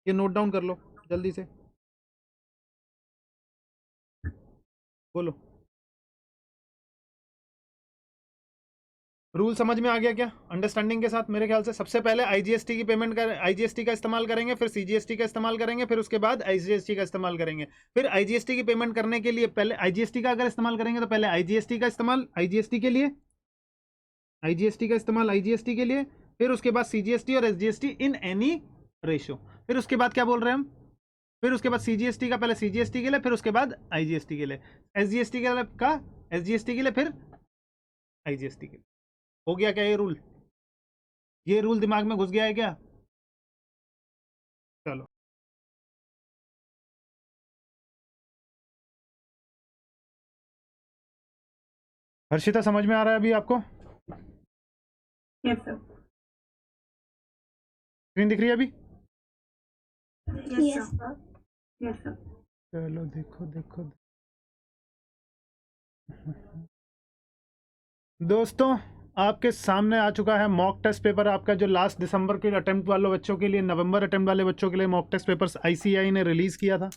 ये नोट डाउन कर लो जल्दी से, बोलो। रूल समझ में आ गया क्या अंडरस्टैंडिंग के साथ? मेरे ख्याल से सबसे पहले आईजीएसटी की पेमेंट कर, आईजीएसटी का इस्तेमाल करेंगे, फिर सीजीएसटी का इस्तेमाल करेंगे, फिर उसके बाद आईजीएसटी का इस्तेमाल करेंगे। फिर आईजीएसटी की पेमेंट करने के लिए पहले आईजीएसटी का अगर इस्तेमाल करेंगे तो पहले आईजीएसटी का इस्तेमाल आईजीएसटी के लिए, आईजीएसटी का इस्तेमाल आईजीएसटी के लिए, फिर उसके बाद सीजीएसटी और एसजीएसटी इन एनी रेशियो। फिर उसके बाद क्या बोल रहे हैं हम? फिर उसके बाद CGST का, पहले CGST के लिए, फिर उसके बाद IGST के लिए, SGST के लिए का, SGST के लिए, फिर IGST के लिए। हो गया क्या ये रूल? ये रूल दिमाग में घुस गया है क्या? चलो हर्षिता, समझ में आ रहा है अभी आपको? Yes, sir. स्क्रीन दिख रही है अभी? Yes, sir. Yes, sir. चलो देखो देखो दोस्तों, आपके सामने आ चुका है मॉक टेस्ट पेपर आपका, जो लास्ट दिसंबर के अटेम्प्ट वाले बच्चों के लिए, नवंबर अटेम्प्ट वाले बच्चों के लिए मॉक टेस्ट पेपर्स ICAI ने रिलीज़ किया था।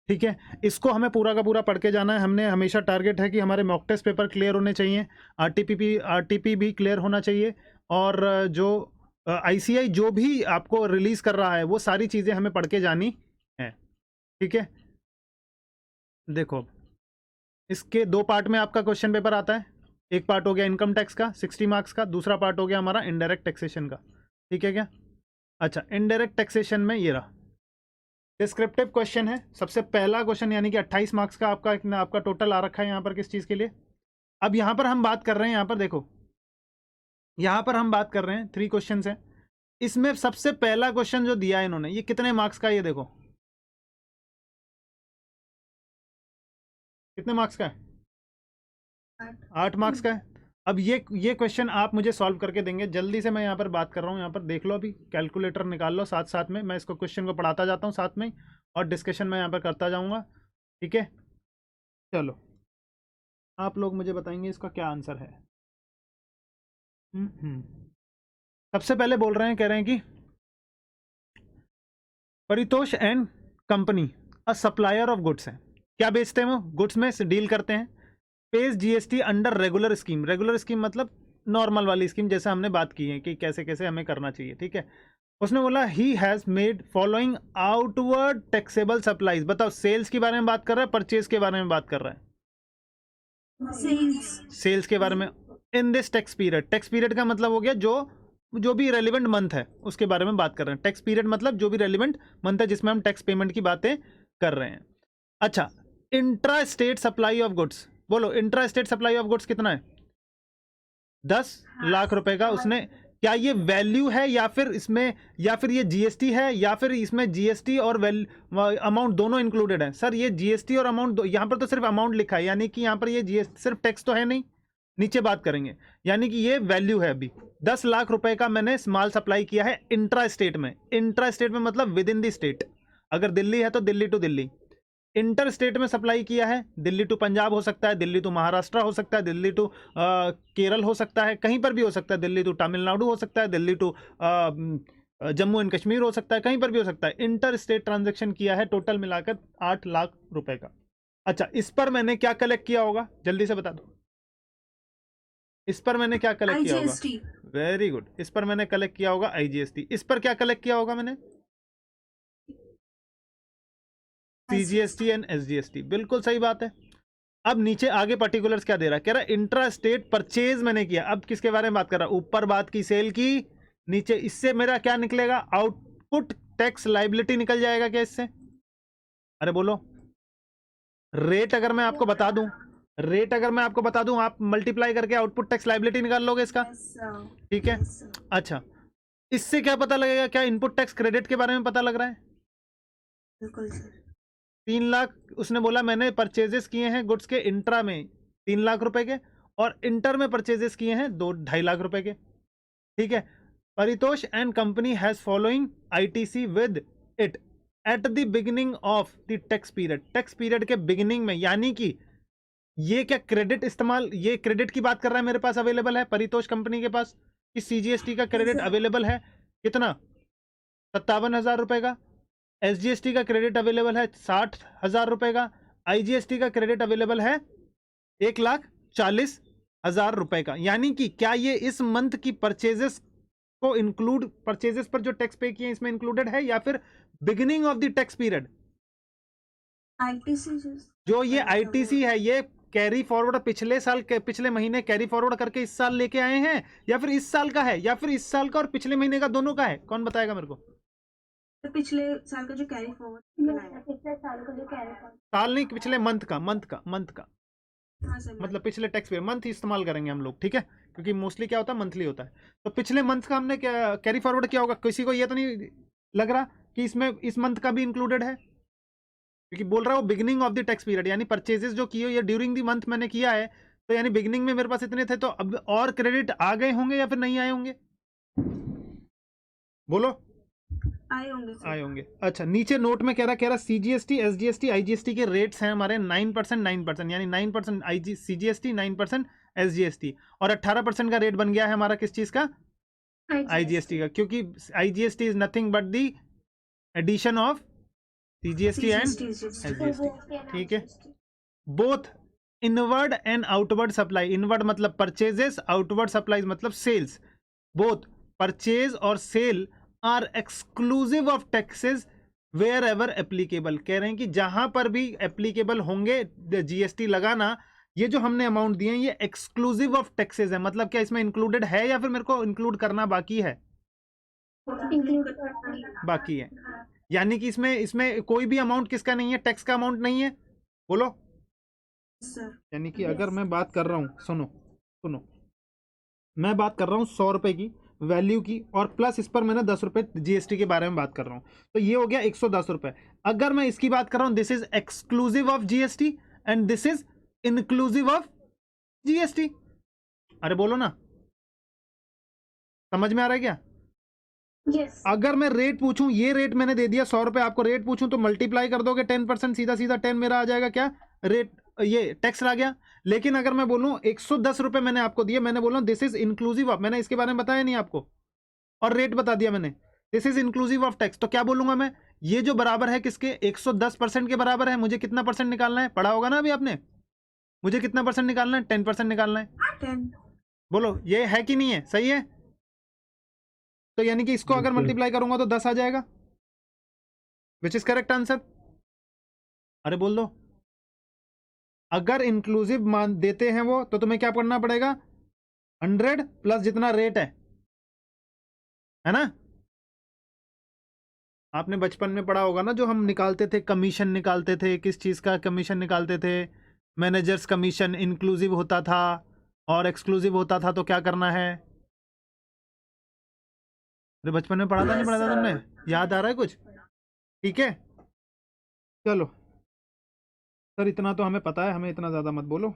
ठीक है, इसको हमें पूरा का पूरा पढ़ के जाना है। हमने हमेशा टारगेट है कि हमारे मॉक टेस्ट पेपर क्लियर होने चाहिए, RTP भी क्लियर होना चाहिए, और जो ICAI जो भी आपको रिलीज़ कर रहा है वो सारी चीज़ें हमें पढ़ के जानी है। ठीक है, देखो इसके 2 पार्ट में आपका क्वेश्चन पेपर आता है। एक पार्ट हो गया इनकम टैक्स का 60 मार्क्स का, दूसरा पार्ट हो गया हमारा इनडायरेक्ट टैक्सेशन का। ठीक है क्या? अच्छा, इनडायरेक्ट टैक्सेशन में ये रहा डिस्क्रिप्टिव क्वेश्चन है सबसे पहला क्वेश्चन, यानी कि 28 मार्क्स का आपका टोटल आ रखा है यहाँ पर किस चीज़ के लिए। अब यहाँ पर हम बात कर रहे हैं, यहाँ पर देखो, यहाँ पर हम बात कर रहे हैं 3 क्वेश्चन है। इसमें सबसे पहला क्वेश्चन जो दिया है इन्होंने, ये कितने मार्क्स का है? ये देखो कितने मार्क्स का है? 8 मार्क्स का है। अब ये क्वेश्चन आप मुझे सॉल्व करके देंगे। जल्दी से मैं यहाँ पर बात कर रहा हूँ, यहाँ पर देख लो, अभी कैलकुलेटर निकाल लो, साथ साथ में मैं इसको क्वेश्चन को पढ़ाता जाता हूँ साथ में, और डिस्कशन मैं यहाँ पर करता जाऊँगा। ठीक है, चलो आप लोग मुझे बताएंगे इसका क्या आंसर है। सबसे पहले बोल रहे हैं, कह रहे हैं कि Paritosh and company a supplier of goods है। क्या बेचते हैं वो? गुड्स में डील करते हैं। Page GST under regular scheme. Regular scheme मतलब नॉर्मल वाली स्कीम, जैसे हमने बात की है कि कैसे कैसे हमें करना चाहिए। ठीक है, उसने बोला he has made following outward taxable supplies. बताओ, सेल्स के बारे में बात कर रहा है, परचेज के बारे में बात कर रहा है? सेल्स के बारे में। In this tax period, tax period का मतलब हो गया जो भी रेलिवेंट मंथ है उसके बारे में बात कर रहे हैं। टैक्स पीरियड मतलब जो भी रेलिवेंट मंथ है जिसमें हम टैक्स पेमेंट की बातें कर रहे हैं। अच्छा, intra state supply of goods. बोलो, intra state supply of goods कितना है? 10 लाख रुपए का। उसने, क्या ये वैल्यू है या फिर इसमें, या फिर ये GST है, या फिर इसमें GST और अमाउंट दोनों इंक्लूडेड है? सर ये GST और अमाउंट, यहाँ पर तो सिर्फ अमाउंट लिखा है, यानी कि यहाँ पर ये GST सिर्फ टैक्स तो है नहीं, नीचे बात करेंगे, यानी कि ये वैल्यू है। अभी 10 लाख रुपए का मैंने माल सप्लाई किया है इंट्रा स्टेट में। इंट्रा स्टेट में मतलब विद इन द स्टेट। अगर दिल्ली है तो Delhi to Delhi. Inter state में सप्लाई किया है, दिल्ली टू पंजाब हो सकता है, दिल्ली टू महाराष्ट्र हो सकता है, दिल्ली टू केरल हो सकता है, कहीं पर भी हो सकता है, दिल्ली टू तमिलनाडु हो सकता है, दिल्ली टू जम्मू एंड कश्मीर हो सकता है, कहीं पर भी हो सकता है। इंटर स्टेट ट्रांजेक्शन किया है टोटल मिलाकर 8 लाख रुपए का। अच्छा, इस पर मैंने क्या कलेक्ट किया होगा? जल्दी से बता दो, इस पर मैंने क्या कलेक्ट किया होगा? वेरी गुड, इस पर मैंने कलेक्ट किया होगा IGST। इस पर क्या कलेक्ट किया होगा मैंने? CGST and SGST। बिल्कुल सही बात है। अब नीचे आगे पर्टिकुलर्स क्या दे रहा है? कह रहा है इंट्रा स्टेट परचेज मैंने किया। अब किसके बारे में बात कर रहा है? ऊपर बात की सेल की, नीचे इससे मेरा क्या निकलेगा? आउटपुट टैक्स लाइबिलिटी निकल जाएगा क्या इससे? अरे बोलो, रेट अगर मैं आपको बता दूं, रेट अगर मैं आपको बता दूं, आप मल्टीप्लाई करके आउटपुट टैक्स लाइबिलिटी निकाल लोगे इसका। ठीक है, अच्छा, इससे क्या पता लगेगा? क्या इनपुट टैक्स क्रेडिट के बारे में पता लग रहा है? बिल्कुल सर। 3 लाख उसने बोला मैंने परचेजेस किए हैं गुड्स के इंट्रा में 3 लाख रुपए के, और इंटर में परचेजेस किए हैं 2-2.5 लाख रुपए के। ठीक है, Paritosh and company has following ITC with it at the beginning of the tax period. Tax period के बिगिनिंग में, यानी कि ये क्या क्रेडिट इस्तेमाल, ये क्रेडिट की बात कर रहा है, मेरे पास अवेलेबल है परितोष कंपनी के पास कि CGST का क्रेडिट अवेलेबल है कितना? 57,000 रुपए का। SGST का क्रेडिट अवेलेबल है 60,000 रुपए का। IGST का क्रेडिट अवेलेबल है 1,40,000 रुपए का। यानी कि क्या ये इस मंथ की परचेजेस को इंक्लूड, परचेजेस पर जो टैक्स पे किए इसमें इंक्लूडेड है, या फिर beginning of the tax period? ITC जो ये ITC है, ये कैरी फॉरवर्ड पिछले साल के, पिछले महीने कैरी फॉरवर्ड करके इस साल लेके आए हैं, या फिर इस साल का है, या फिर इस साल का और पिछले महीने का दोनों का है? कौन बताएगा मेरे को? तो पिछले साल का जो कैरी फॉरवर्ड बनाया। पिछले साल को जो कैरी फॉरवर्ड। साल नहीं, पिछले मंथ का हाँ सर, मतलब पिछले टैक्स पे मंथ इस्तेमाल करेंगे हम लोग, ठीक है, क्योंकि मोस्टली क्या होता है मंथली होता है। तो पिछले मंथ का हमने क्या कैरी फॉरवर्ड किया होगा, किसी को ये तो नहीं लग रहा कि इसमें इस मंथ का भी इंक्लूडेड है, क्योंकि बोल रहा हूँ beginning of the tax period, यानी परचेजेस जो किए ये ड्यूरिंग द मंथ मैंने किया है, तो यानी बिगिनिंग में मेरे पास इतने थे, तो अब और क्रेडिट आ गए होंगे या फिर नहीं आए होंगे, बोलो। आए होंगे सर। आए होंगे। अच्छा, नीचे नोट में कह रहा सीजीएसटी, एसजीएसटी, आईजीएसटी के रेट्स हैं हमारे 9%, यानी 9% आईजी सीजीएसटी, 9% एसजीएसटी, और 18% का रेट बन गया है हमारा किस चीज का, आईजीएसटी का, क्योंकि IGST is nothing but the addition of CGST and SGST, ठीक है। Both inward and outward supply, inward मतलब परचेजेस, आउटवर्ड सप्लाईज मतलब सेल्स, बोथ परचेज और sale are exclusive of taxes wherever applicable. कह रहे हैं कि जहां पर भी एप्लीकेबल होंगे जीएसटी लगाना, ये जो हमने अमाउंट दिए हैं ये एक्सक्लूसिव ऑफ टैक्सेस है। मतलब क्या इसमें इंक्लूडेड है या फिर मेरे को इंक्लूड करना बाकी है, बाकी है, यानी कि इसमें कोई भी अमाउंट किसका नहीं है, टैक्स का अमाउंट नहीं है, बोलो। सर यानी कि अगर मैं बात कर रहा हूँ, सुनो, मैं बात कर रहा हूँ 100 रुपए की वैल्यू की, और प्लस इस पर मैंने 10 रुपए जीएसटी के बारे में बात कर रहा हूँ, तो ये हो गया 110 रुपए। अगर मैं इसकी बात कर रहा हूँ, this is exclusive of GST and this is inclusive of GST. अरे बोलो ना, समझ में आ रहा है क्या? Yes. अगर मैं रेट पूछूं, ये रेट मैंने दे दिया 100 रुपए, आपको रेट पूछूं तो मल्टीप्लाई कर दोगे 10%, सीधा सीधा 10 मेरा आ जाएगा क्या रेट, ये टैक्स आ गया। लेकिन अगर मैं बोलूं 110 रुपए मैंने आपको दिए, मैंने बोला दिस इज इंक्लूसिव ऑफ, मैंने इसके बारे में बताया नहीं आपको, और रेट बता दिया मैंने, this is inclusive of tax, तो क्या बोलूंगा मैं, ये जो बराबर है किसके, 110% के बराबर है। मुझे कितना परसेंट निकालना है, पढ़ा होगा ना अभी आपने, मुझे कितना परसेंट निकालना है, 10% निकालना है। 10। बोलो ये है कि नहीं है, सही है? तो यानी कि इसको अगर मल्टीप्लाई करूंगा तो 10 आ जाएगा, विच इज करेक्ट आंसर। अरे बोल दो, अगर इंक्लूसिव मान देते हैं वो, तो तुम्हें क्या करना पड़ेगा, 100 प्लस जितना रेट है ना। आपने बचपन में पढ़ा होगा ना, जो हम निकालते थे, कमीशन निकालते थे, किस चीज का कमीशन निकालते थे, मैनेजर्स कमीशन, इंक्लूसिव होता था और एक्सक्लूसिव होता था, तो क्या करना है। अरे बचपन में पढ़ा था, नहीं पढ़ा था तुमने, याद आ रहा है कुछ? ठीक है, चलो सर, इतना तो हमें पता है, हमें इतना ज़्यादा मत बोलो,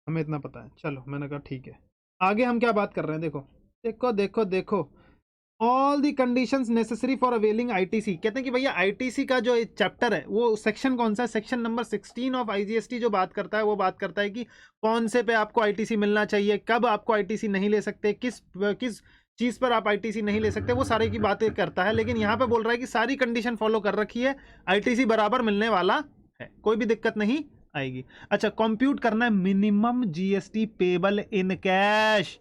हमें इतना पता है। चलो मैंने कहा ठीक है, आगे हम क्या बात कर रहे हैं, देखो देखो देखो देखो, all the conditions necessary for availing ITC. कहते हैं कि भैया आईटीसी का जो चैप्टर है, वो सेक्शन कौन सा है, सेक्शन नंबर 16 ऑफ आईजीएसटी जो बात करता है, वो बात करता है कि कौन से पे आपको आईटीसी मिलना चाहिए, कब आपको आईटीसी नहीं ले सकते, किस किस चीज़ पर आप आईटीसी नहीं ले सकते, वो सारी की बातें करता है। लेकिन यहाँ पे बोल रहा है कि सारी कंडीशन फॉलो कर रखी है, आईटीसी बराबर मिलने वाला है, कोई भी दिक्कत नहीं आएगी। अच्छा, कंप्यूट करना है minimum GST payable in cash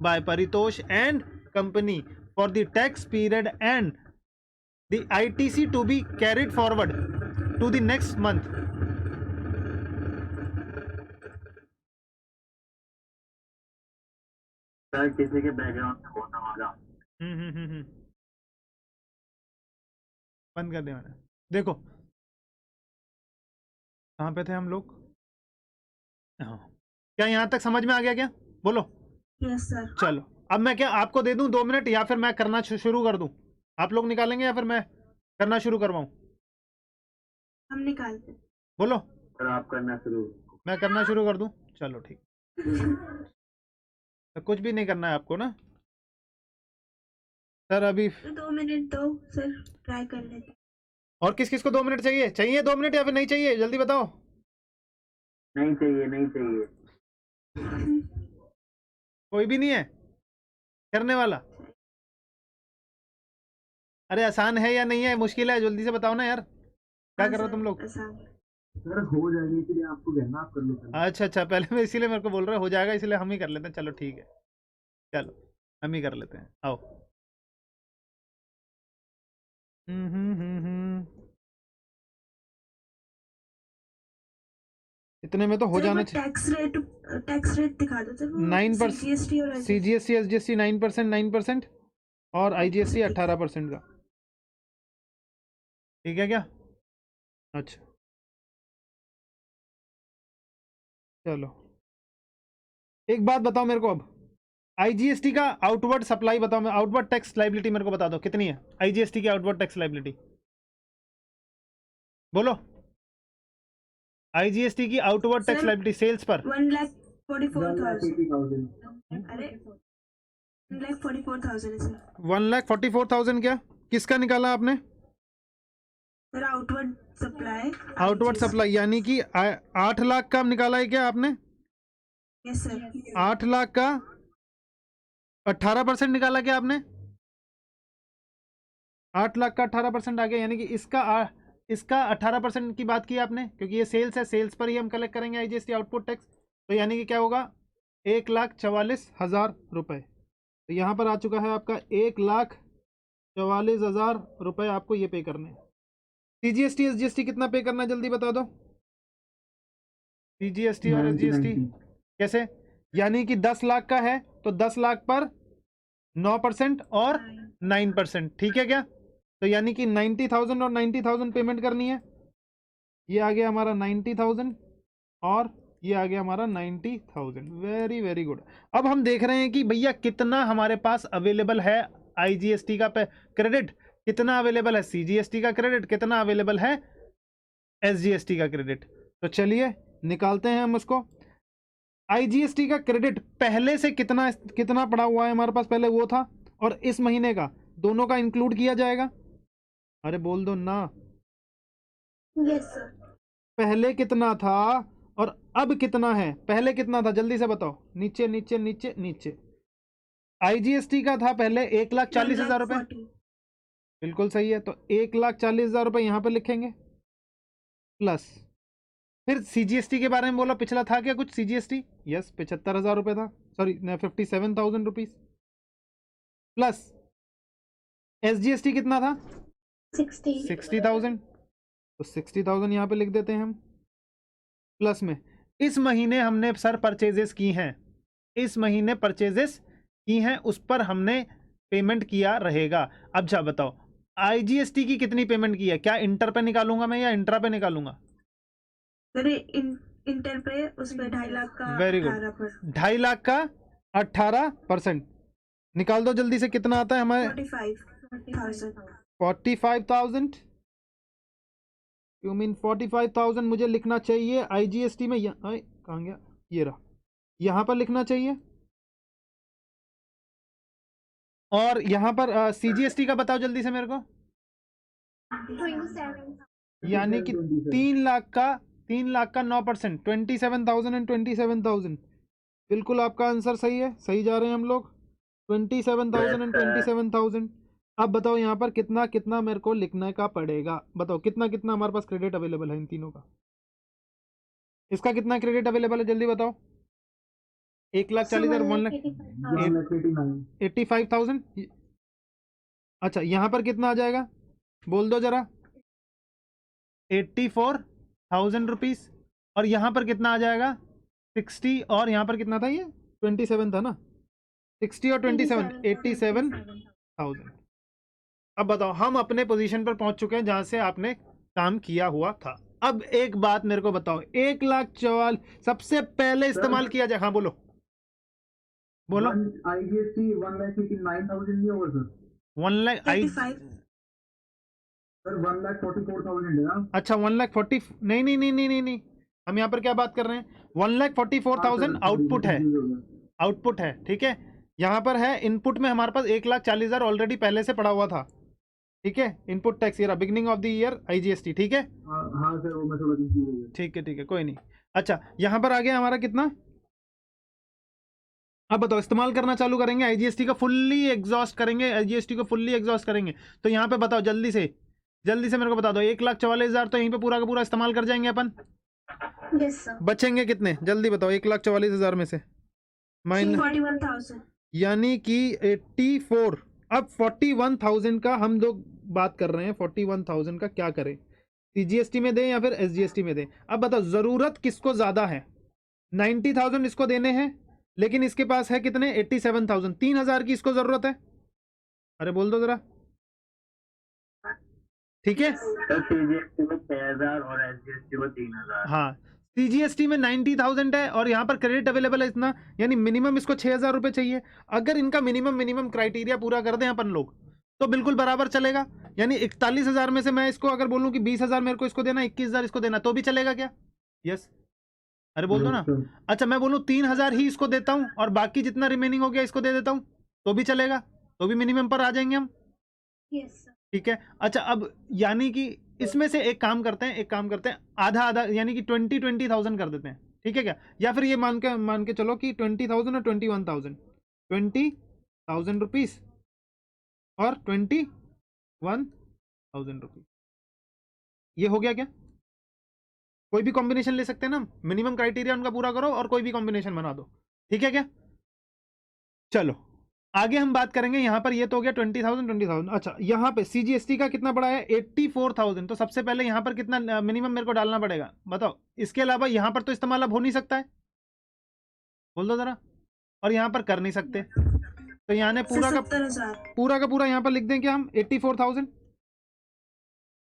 by Paritosh and company for the tax period and the ITC to be carried forward to the next month. Sir किसी के बैकग्राउंड में बहुत आवाज आ रही है। बंद कर दिया मैंने। देखो कहाँ पे थे हम लोग, हाँ, क्या यहाँ तक समझ में आ गया क्या, बोलो। Yes sir. चलो अब मैं क्या आपको दे दूं 2 मिनट, या फिर मैं करना शुरू कर दूं, आप लोग निकालेंगे या फिर मैं करना शुरू करवाऊं? हम निकालते। बोलो। सर आप करना शुरू। मैं करना शुरू कर दूं, चलो ठीक। तो कुछ भी नहीं करना है आपको ना सर, अभी तो 2 मिनट दो सर, ट्राई कर लेते। और किस किस को 2 मिनट चाहिए, चाहिए 2 मिनट या फिर नहीं चाहिए, जल्दी बताओ। नहीं चाहिए, नहीं चाहिए। कोई भी नहीं है करने वाला? अरे आसान है या नहीं है, मुश्किल है, जल्दी से बताओ ना यार, क्या कर रहे हो तुम लोग? सर हो जाएगी, इसलिए आपको कहना, आप कर लो। अच्छा अच्छा, पहले मैं इसीलिए मेरे को बोल रहे हो जाएगा, इसलिए हम ही कर लेते हैं, चलो ठीक है, चलो हम ही कर लेते हैं, आओ। इतने में तो हो जाना चाहिए। टैक्स रेट दिखा दो सर, 9% सीजीएसटी और सीजीएसटी एसजीएसटी 9%, 9% और आईजीएसटी 18% का। ठीक है क्या? अच्छा चलो एक बात बताओ मेरे को, अब आईजीएसटी का आउटवर्ड सप्लाई बताओ, मैं आउटवर्ड टैक्स लाइबिलिटी मेरे को बता दो कितनी है आईजीएसटी की आउटवर्ड टैक्स लाइबिलिटी, बोलो। आईजीएसटी की outward tax sir, liability sales पर 1,44,000। अरे 1,44,000 है सर। 1,44,000 क्या किसका निकाला आपने? Sir outward supply. Outward supply यानी कि 8 लाख का निकाला है क्या आपने? Yes sir. 8 लाख का 18% निकाला क्या आपने? 8 लाख का 18% आ गया, यानी कि इसका 18% की बात की आपने, क्योंकि ये सेल्स है, सेल्स पर ही हम कलेक्ट करेंगे आईजीएसटी आउटपुट टैक्स। तो यानी कि क्या होगा 1,44,000 रुपये। तो यहाँ पर आ चुका है आपका 1,44,000 रुपये आपको ये पे करने हैं। सीजीएसटी एसजीएसटी कितना पे करना है जल्दी बता दो। सीजीएसटी और एसजीएसटी कैसे? यानी कि 10 लाख का है तो 10 लाख पर 9% और 9%, ठीक है क्या? तो यानी कि 90,000 और 90,000 पेमेंट करनी है। ये आ गया हमारा 90,000 और ये आ गया हमारा 90,000। Very very good. अब हम देख रहे हैं कि भैया कितना हमारे पास अवेलेबल है आईजीएसटी का क्रेडिट, कितना अवेलेबल है सीजीएसटी का क्रेडिट, कितना अवेलेबल है एसजीएसटी का क्रेडिट। तो चलिए निकालते हैं हम उसको। आईजीएसटी का क्रेडिट पहले से कितना कितना पड़ा हुआ है हमारे पास, पहले वो था और इस महीने का दोनों का इंक्लूड किया जाएगा। अरे बोल दो ना, यस सर। पहले कितना था और अब कितना है? पहले कितना था जल्दी से बताओ, नीचे नीचे नीचे नीचे। आईजीएसटी का था पहले 1,40,000 रुपये, 1,40,000। बिल्कुल सही है। तो 1,40,000 रुपये यहाँ पर लिखेंगे प्लस, फिर सीजीएसटी के बारे में बोला, पिछला था क्या कुछ सीजीएसटी? यस 75,000 रुपये था, सॉरी 57,000 रुपीज, प्लस एसजीएसटी कितना था 60,000, तो 60,000 यहाँ पे लिख देते हैं हम। प्लस में इस महीने हमने सर परचेजेस की हैं, इस महीने परचेजेस की हैं, उस पर हमने पेमेंट किया रहेगा। अब जा बताओ आईजीएसटी की कितनी पेमेंट की है? क्या इंटर पे निकालूंगा मैं या इंट्रा पे निकालूंगा? अरे इंटर पे उस पे 2.5 लाख का वेरी गुड, 18%। 2.5 लाख का 18% निकाल दो जल्दी से, कितना आता है हमारे? 45,000। 45,000। यू मीन 45,000 मुझे लिखना चाहिए आईजीएसटी में, कहाँ गया, ये रहा, यहाँ पर लिखना चाहिए। और यहाँ पर सीजीएसटी का बताओ जल्दी से मेरे को। 27। यानी कि 3 लाख का 9%, 27,000 एंड 27,000। बिल्कुल आपका आंसर सही है, सही जा रहे हैं हम लोग। 27,000 एंड 27,000। अब बताओ यहाँ पर कितना कितना मेरे को लिखने का पड़ेगा, बताओ कितना कितना हमारे पास क्रेडिट अवेलेबल है इन तीनों का। इसका कितना क्रेडिट अवेलेबल है जल्दी बताओ। 1,40,000, 1,85,000। अच्छा यहाँ पर कितना आ जाएगा बोल दो जरा। 84,000 रुपीज। और यहाँ पर कितना आ जाएगा 60, और यहाँ पर कितना था, ये 27 था ना, 60 और 27 87,000। अब बताओ हम अपने पोजीशन पर पहुंच चुके हैं जहां से आपने काम किया हुआ था। अब एक बात मेरे को बताओ, 1,44,000 सबसे पहले इस्तेमाल किया जाए, हाँ बोलो बोलो। आईजीएसटी 1,89,000 नहीं होगा सर? 1 लाख 85। सर 1,44,000 है ना? अच्छा 1,40,000 नहीं नहीं नहीं नहीं नहीं नहीं, हम यहाँ पर क्या बात कर रहे हैं, 1,44,000 आउटपुट है, आउटपुट है, ठीक है। यहाँ पर है इनपुट में हमारे पास 1,40,000 ऑलरेडी पहले से पड़ा हुआ था, ठीक है। इनपुट टैक्स ये beginning of the year IGST, ठीक है। हाँ सर, वो मैं थोड़ा कंफ्यूज हो गया। ठीक है कोई नहीं। अच्छा यहाँ पर आ गया हमारा कितना। अब बताओ इस्तेमाल करना चालू करेंगे आईजीएसटी का, फुल्ली एग्जॉस्ट करेंगे आईजीएसटी को, फुल्ली एग्जॉस्ट करेंगे। तो यहाँ पे बताओ जल्दी से मेरे को बता दो। 1,44,000 तो यहीं पे पूरा का पूरा इस्तेमाल कर जाएंगे अपन। Yes sir. बचेंगे कितने जल्दी बताओ 1,44,000 में से माइनस, 41,000। यानी कि 84। अब 41,000 का हम लोग बात कर रहे हैं, 41,000 का क्या करें, सीजीएसटी में दें या फिर एसजीएसटी में दें। अब बताओ जरूरत किसको ज्यादा है। 90,000 इसको देने हैं, लेकिन इसके पास है कितने 87,000, 3,000 की इसको जरूरत है। अरे बोल दो जरा। ठीक है। सर सीजीएसटी को 6000 और एसजीएसटी को 3000। हाँ, सीजीएसटी में 90,000 है और यहाँ पर क्रेडिट अवेलेबल है इतना, यानी मिनिमम इसको 6,000 रुपये चाहिए। अगर इनका मिनिमम क्राइटेरिया पूरा कर दें अपन लोग तो बिल्कुल बराबर चलेगा। यानी 41,000 में से मैं इसको अगर बोलूँ कि 20,000 मेरे को इसको देना, 21,000 इसको देना, तो भी चलेगा क्या? यस, अरे बोल दो ना। अच्छा, मैं बोलूँ 3,000 ही इसको देता हूँ और बाकी जितना रिमेनिंग हो गया इसको दे देता हूँ, तो भी चलेगा, तो भी मिनिमम पर आ जाएंगे हम। Yes sir. ठीक है। अच्छा, अब यानी कि इसमें से एक काम करते हैं आधा आधा, यानी कि 20,000 कर देते हैं, ठीक है क्या? या फिर ये मान के चलो कि 20,000 और 21,000, 20,000 रुपीज और 21,000 रुपीज, ये हो गया क्या? कोई भी कॉम्बिनेशन ले सकते हैं ना, मिनिमम क्राइटेरिया उनका पूरा करो और कोई भी कॉम्बिनेशन बना दो, ठीक है क्या? चलो आगे हम बात करेंगे। यहाँ पर ये तो हो गया 20,000। अच्छा, यहाँ पे सीजीएसटी का कितना पड़ा है? 84,000। तो सबसे पहले यहाँ पर कितना मिनिमम मेरे को डालना पड़ेगा बताओ? इसके अलावा यहाँ पर तो इस्तेमाल अब हो नहीं सकता है, बोल दो जरा। और यहाँ पर कर नहीं सकते, तो यहाँ ने पूरा का 70,000। पूरा यहाँ पर लिख दें क्या हम? 84,000।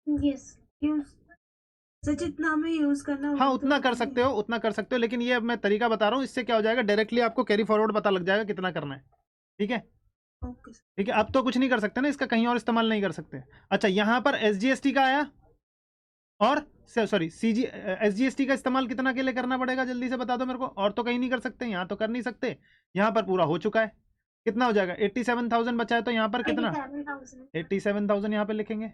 यस। सर जितना हमें यूज करना हाँ, उतना कर सकते हो, उतना कर सकते हो, लेकिन ये अब मैं तरीका बता रहा हूँ, इससे क्या हो जाएगा, डायरेक्टली आपको कैरी फॉरवर्ड पता लग जाएगा कितना करना है। ठीक है, ओके सर। ठीक है। अब तो कुछ नहीं कर सकते ना, इसका कहीं और इस्तेमाल नहीं कर सकते। अच्छा, यहाँ पर एसजीएसटी का आया, और सॉरी एसजीएसटी का इस्तेमाल कितना के लिए करना पड़ेगा, जल्दी से बता दो मेरे को। और तो कहीं नहीं कर सकते, यहाँ तो कर नहीं सकते। यहाँ पर पूरा हो चुका है, कितना हो जाएगा? 87,000 बचा है, तो यहाँ पर कितना? 87,000 यहाँ पे लिखेंगे।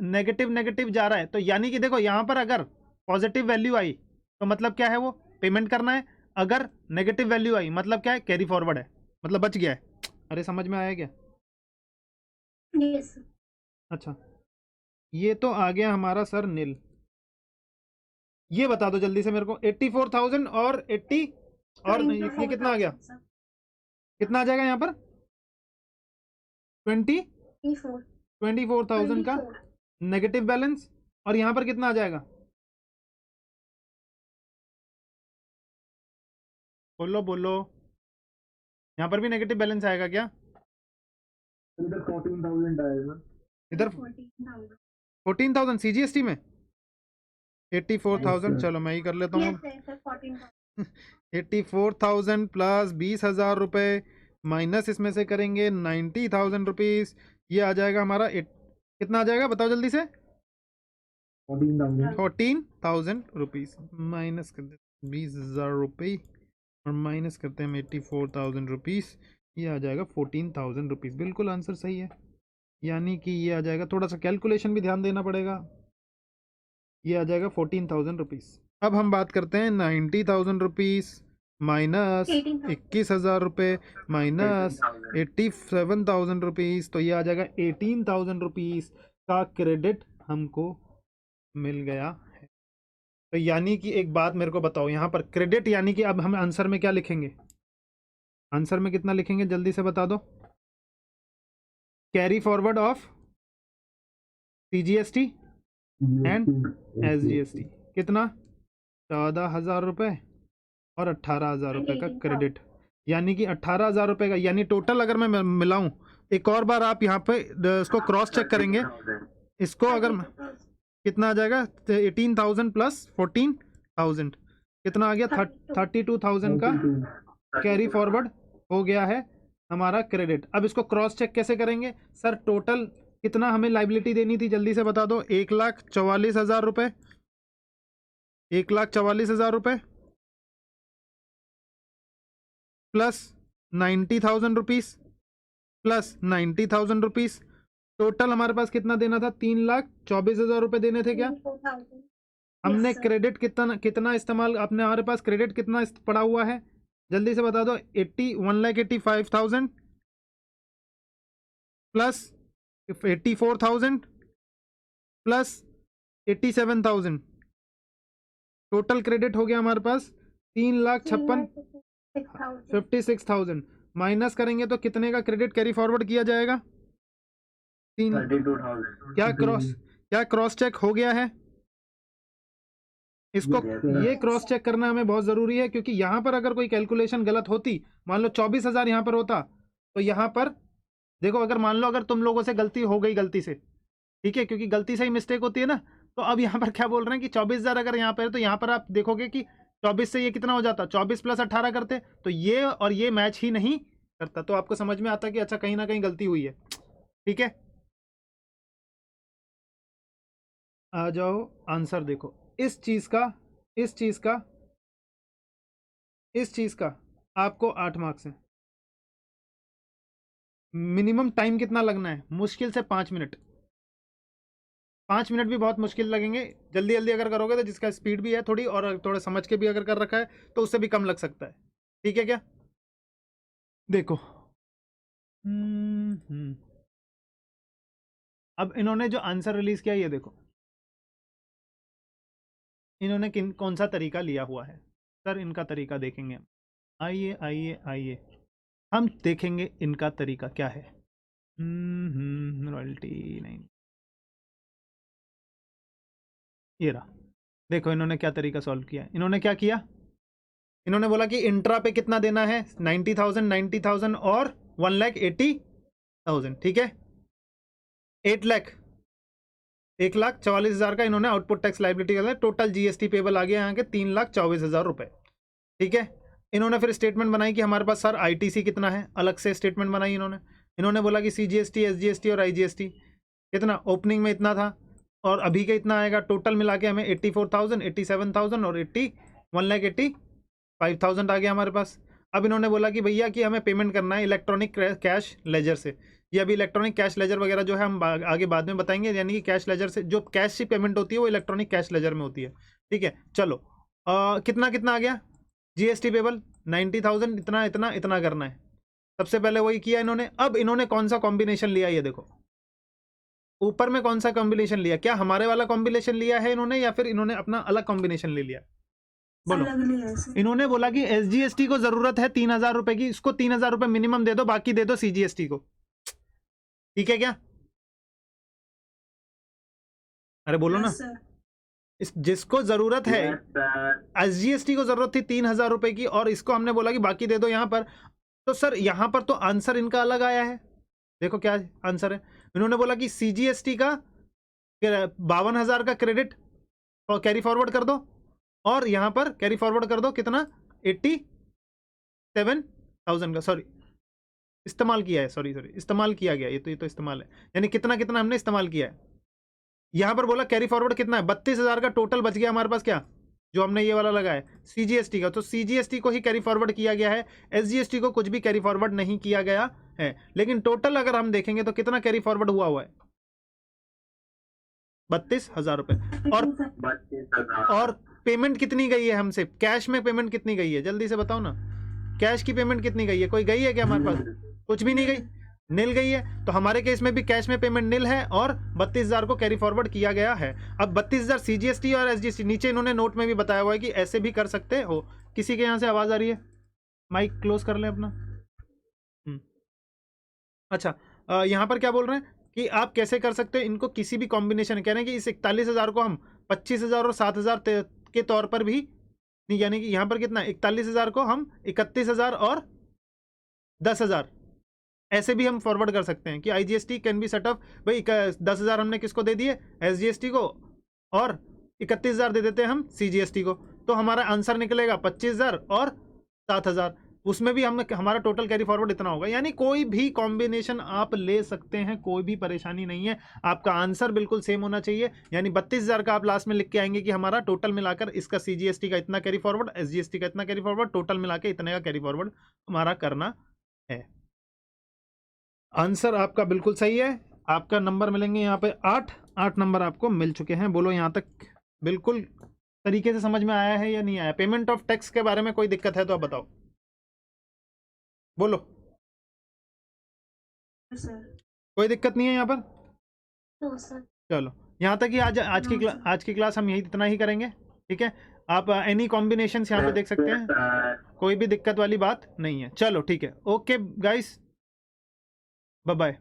नेगेटिव नेगेटिव जा रहा है, तो यानी कि देखो यहाँ पर अगर पॉजिटिव वैल्यू आई तो मतलब क्या है, वो पेमेंट करना है। अगर नेगेटिव वैल्यू आई मतलब क्या है, कैरी फॉरवर्ड है, मतलब बच गया है। अरे समझ में आया क्या? यस। अच्छा, ये तो आ गया हमारा सर नील। ये बता दो जल्दी से मेरे को, 84,000 और 80 और ये कितना आ गया? कितना आ जाएगा यहाँ पर? 24,000 का नेगेटिव बैलेंस, और यहाँ पर कितना आ जाएगा? बोलो बोलो, यहाँ पर भी नेगेटिव बैलेंस आएगा क्या? इधर 14,000 आएगा। इधर 14,000 सीजीएसटी में 84,000। चलो मैं ही कर लेता हूँ। 84,000 प्लस 20,000 रुपये माइनस इसमें से करेंगे 90,000 रुपीज़। ये आ जाएगा हमारा कितना आ जाएगा बताओ जल्दी से? 14,000 रुपीज़ माइनस कर देते 20,000 रुपये और माइनस करते हैं हम 84,000 रुपीज़। ये आ जाएगा 14,000 रुपीज़। बिल्कुल आंसर सही है, यानी कि ये आ जाएगा, थोड़ा सा कैलकुलेशन भी ध्यान देना पड़ेगा। ये आ जाएगा 14,000 रुपीज़। अब हम बात करते हैं 90,000 रुपीज़ माइनस 21,000 रुपये माइनस 87,000 रुपीज़, तो ये आ जाएगा 18,000 रुपीज़ का क्रेडिट हमको मिल गया है। तो यानी कि एक बात मेरे को बताओ, यहाँ पर क्रेडिट यानी कि अब हम आंसर में क्या लिखेंगे? आंसर में कितना लिखेंगे जल्दी से बता दो? Carry forward of CGST and SGST कितना? 14,000 रुपये और 18,000 रुपये का क्रेडिट, यानी कि 18,000 रुपये का, यानी टोटल अगर मैं मिलाऊं, एक और बार आप यहाँ पे इसको क्रॉस चेक करेंगे, इसको अगर कितना आ जाएगा? 18,000 प्लस 14,000 कितना आ गया? 32,000 का कैरी फॉरवर्ड हो गया है हमारा क्रेडिट। अब इसको क्रॉस चेक कैसे करेंगे? सर टोटल कितना हमें लाइबिलिटी देनी थी, जल्दी से बता दो। 1,44,000 रुपये, 1,44,000 रुपये plus 90,000 rupees plus 90,000 rupees, total हमारे पास कितना देना था? 3,24,000 रुपये देने थे क्या? हमने क्रेडिट कितना इस्तेमाल, अपने हमारे पास क्रेडिट कितना पड़ा हुआ है जल्दी से बता दो? 1,85,000 प्लस 84,000 प्लस 87,000, टोटल क्रेडिट हो गया हमारे पास 3,56,000। माइनस करेंगे तो कितने का क्रेडिट कैरी फॉरवर्ड किया जाएगा? 32,000। क्या क्रॉस चेक हो गया है? इसको ये क्रॉस चेक करना हमें बहुत ज़रूरी है, क्योंकि यहाँ पर अगर कोई कैलकुलेशन गलत होती, मान लो 24,000 यहाँ पर होता, तो यहाँ पर देखो, अगर मान लो अगर तुम लोगों से गलती हो गई गलती से, ठीक है, क्योंकि गलती से ही मिस्टेक होती है ना। तो अब यहाँ पर क्या बोल रहे हैं कि 24,000 अगर यहाँ पर है तो यहाँ पर आप देखोगे कि 24 से ये कितना हो जाता, 24 + 18 करते, तो ये और ये मैच ही नहीं करता। तो आपको समझ में आता कि अच्छा कहीं ना कहीं गलती हुई है। ठीक है, आ जाओ आंसर देखो। इस चीज का इस चीज का इस चीज का आपको 8 मार्क्स है। मिनिमम टाइम कितना लगना है? मुश्किल से 5 मिनट। 5 मिनट भी बहुत मुश्किल लगेंगे। जल्दी जल्दी अगर करोगे तो जिसका स्पीड भी है थोड़ी और थोड़ा समझ के भी अगर कर रखा है तो उससे भी कम लग सकता है। ठीक है क्या? देखो अब इन्होंने जो आंसर रिलीज किया ये देखो, इन्होंने कौन सा तरीका लिया हुआ है। सर इनका तरीका देखेंगे हम। आइए आइए आइए हम देखेंगे इनका तरीका क्या है। रॉयल्टी नहीं, ये रहा। देखो इन्होंने क्या तरीका सॉल्व किया है। इन्होंने क्या किया, इन्होंने बोला कि इंट्रा पे कितना देना है, 90,000 90,000 और 1,80,000। ठीक है, 1,44,000 का इन्होंने आउटपुट टैक्स लाइबिलिटी का टोटल जीएसटी पेबल आ गया यहाँ के 3,24,000 रुपए। ठीक है, इन्होंने फिर स्टेटमेंट बनाई कि हमारे पास सर आईटीसी कितना है, अलग से स्टेटमेंट बनाई इन्होंने बोला कि सीजीएसटी एसजीएसटी और आईजीएसटी कितना, ओपनिंग में इतना था और अभी का इतना आएगा, टोटल मिला के हमें 84,000 87,000 और 1,85,000 आ गया हमारे पास। अब इन्होंने बोला कि भैया कि हमें पेमेंट करना है इलेक्ट्रॉनिक कैश लेजर से। ये अभी इलेक्ट्रॉनिक कैश लेजर वगैरह जो है हम आगे बाद में बताएंगे, यानी कि कैश लेजर से जो कैश की पेमेंट होती है वो इलेक्ट्रॉनिक कैश लेजर में होती है। ठीक है, चलो कितना कितना आ गया जीएसटी पेबल, 90,000 इतना इतना इतना करना है। सबसे पहले वही किया इन्होंने। अब इन्होंने कौन सा कॉम्बिनेशन लिया ये देखो, ऊपर में कौन सा कॉम्बिनेशन लिया, क्या हमारे वाला कॉम्बिनेशन लिया है इन्होंने या फिर इन्होंने अपना अलग कॉम्बिनेशन ले लिया? बोलो। अलग लिया है सर। इन्होंने बोला कि एसजीएसटी को जरूरत है 3,000 रुपए की, इसको 3,000 रुपए मिनिमम दे दो, बाकी दे दो सीजीएसटी को। ठीक है क्या? अरे बोलो ना। सर इस जिसको जरूरत है, एसजीएसटी को जरूरत थी 3,000 रुपए की और इसको हमने बोला कि बाकी दे दो यहाँ पर। तो सर यहाँ पर तो आंसर इनका अलग आया है। देखो क्या आंसर है, इन्होंने बोला कि सीजीएसटी का 52,000 का क्रेडिट और कैरी फॉरवर्ड कर दो, और यहाँ पर कैरी फॉरवर्ड कर दो कितना, 87,000 का, सॉरी इस्तेमाल किया है, सॉरी इस्तेमाल किया गया, ये तो इस्तेमाल है, यानी कितना कितना हमने इस्तेमाल किया है। यहाँ पर बोला कैरी फॉरवर्ड कितना है, 32,000 का टोटल बच गया हमारे पास, क्या जो हमने ये वाला लगाया सीजीएसटी का, तो सीजीएसटी को ही कैरी फॉरवर्ड किया गया है, एसजीएसटी को कुछ भी कैरी फॉरवर्ड नहीं किया गया है। लेकिन टोटल अगर हम देखेंगे तो कितना कैरी फॉरवर्ड हुआ है, 32,000 रुपए। और पेमेंट कितनी गई है हमसे, कैश में पेमेंट कितनी गई है, जल्दी से बताओ ना, कैश की पेमेंट कितनी गई है, कोई गई है क्या हमारे पास? कुछ भी नहीं गई, नील गई है। तो हमारे केस में भी कैश में पेमेंट नील है और 32,000 को कैरी फॉरवर्ड किया गया है। अब 32,000 सीजीएसटी और एसजीएसटी, नीचे इन्होंने नोट में भी बताया हुआ है कि ऐसे भी कर सकते हो। किसी के यहाँ से आवाज आ रही है, माइक क्लोज कर लें अपना। अच्छा, यहाँ पर क्या बोल रहे हैं कि आप कैसे कर सकते हो इनको, किसी भी कॉम्बिनेशन, कह रहे हैं कि इस 41,000 को हम 25,000 और 7,000 के तौर पर भी, यानी कि यहाँ पर कितना, 41,000 को हम 31,000 और 10,000 ऐसे भी हम फॉरवर्ड कर सकते हैं कि IGST can be set up. भाई 10,000 हमने किसको दे दिए, एसजीएसटी को, और 31,000 दे देते हैं हम सीजीएसटी को। तो हमारा आंसर निकलेगा 25,000 और 7,000, उसमें भी हम हमारा टोटल कैरी फॉरवर्ड इतना होगा। यानी कोई भी कॉम्बिनेशन आप ले सकते हैं, कोई भी परेशानी नहीं है, आपका आंसर बिल्कुल सेम होना चाहिए। यानी 32,000 का आप लास्ट में लिख के आएंगे कि हमारा टोटल मिलाकर इसका सीजीएसटी का इतना कैरी फॉरवर्ड, एसजीएसटी का इतना कैरी फॉरवर्ड, टोटल मिला के इतने का कैरी फॉरवर्ड हमारा करना है। आंसर आपका बिल्कुल सही है। आपका नंबर मिलेंगे यहाँ पे 8 नंबर आपको मिल चुके हैं। बोलो यहाँ तक बिल्कुल तरीके से समझ में आया है या नहीं आया? पेमेंट ऑफ टैक्स के बारे में कोई दिक्कत है तो आप बताओ, बोलो। सर कोई दिक्कत नहीं है यहाँ पर? तो सर चलो यहाँ तक ही आज की क्लास हम यही इतना ही करेंगे। ठीक है, आप एनी कॉम्बिनेशन यहाँ पे देख सकते हैं, कोई भी दिक्कत वाली बात नहीं है। चलो ठीक है, ओके गाइस, बाय बाय।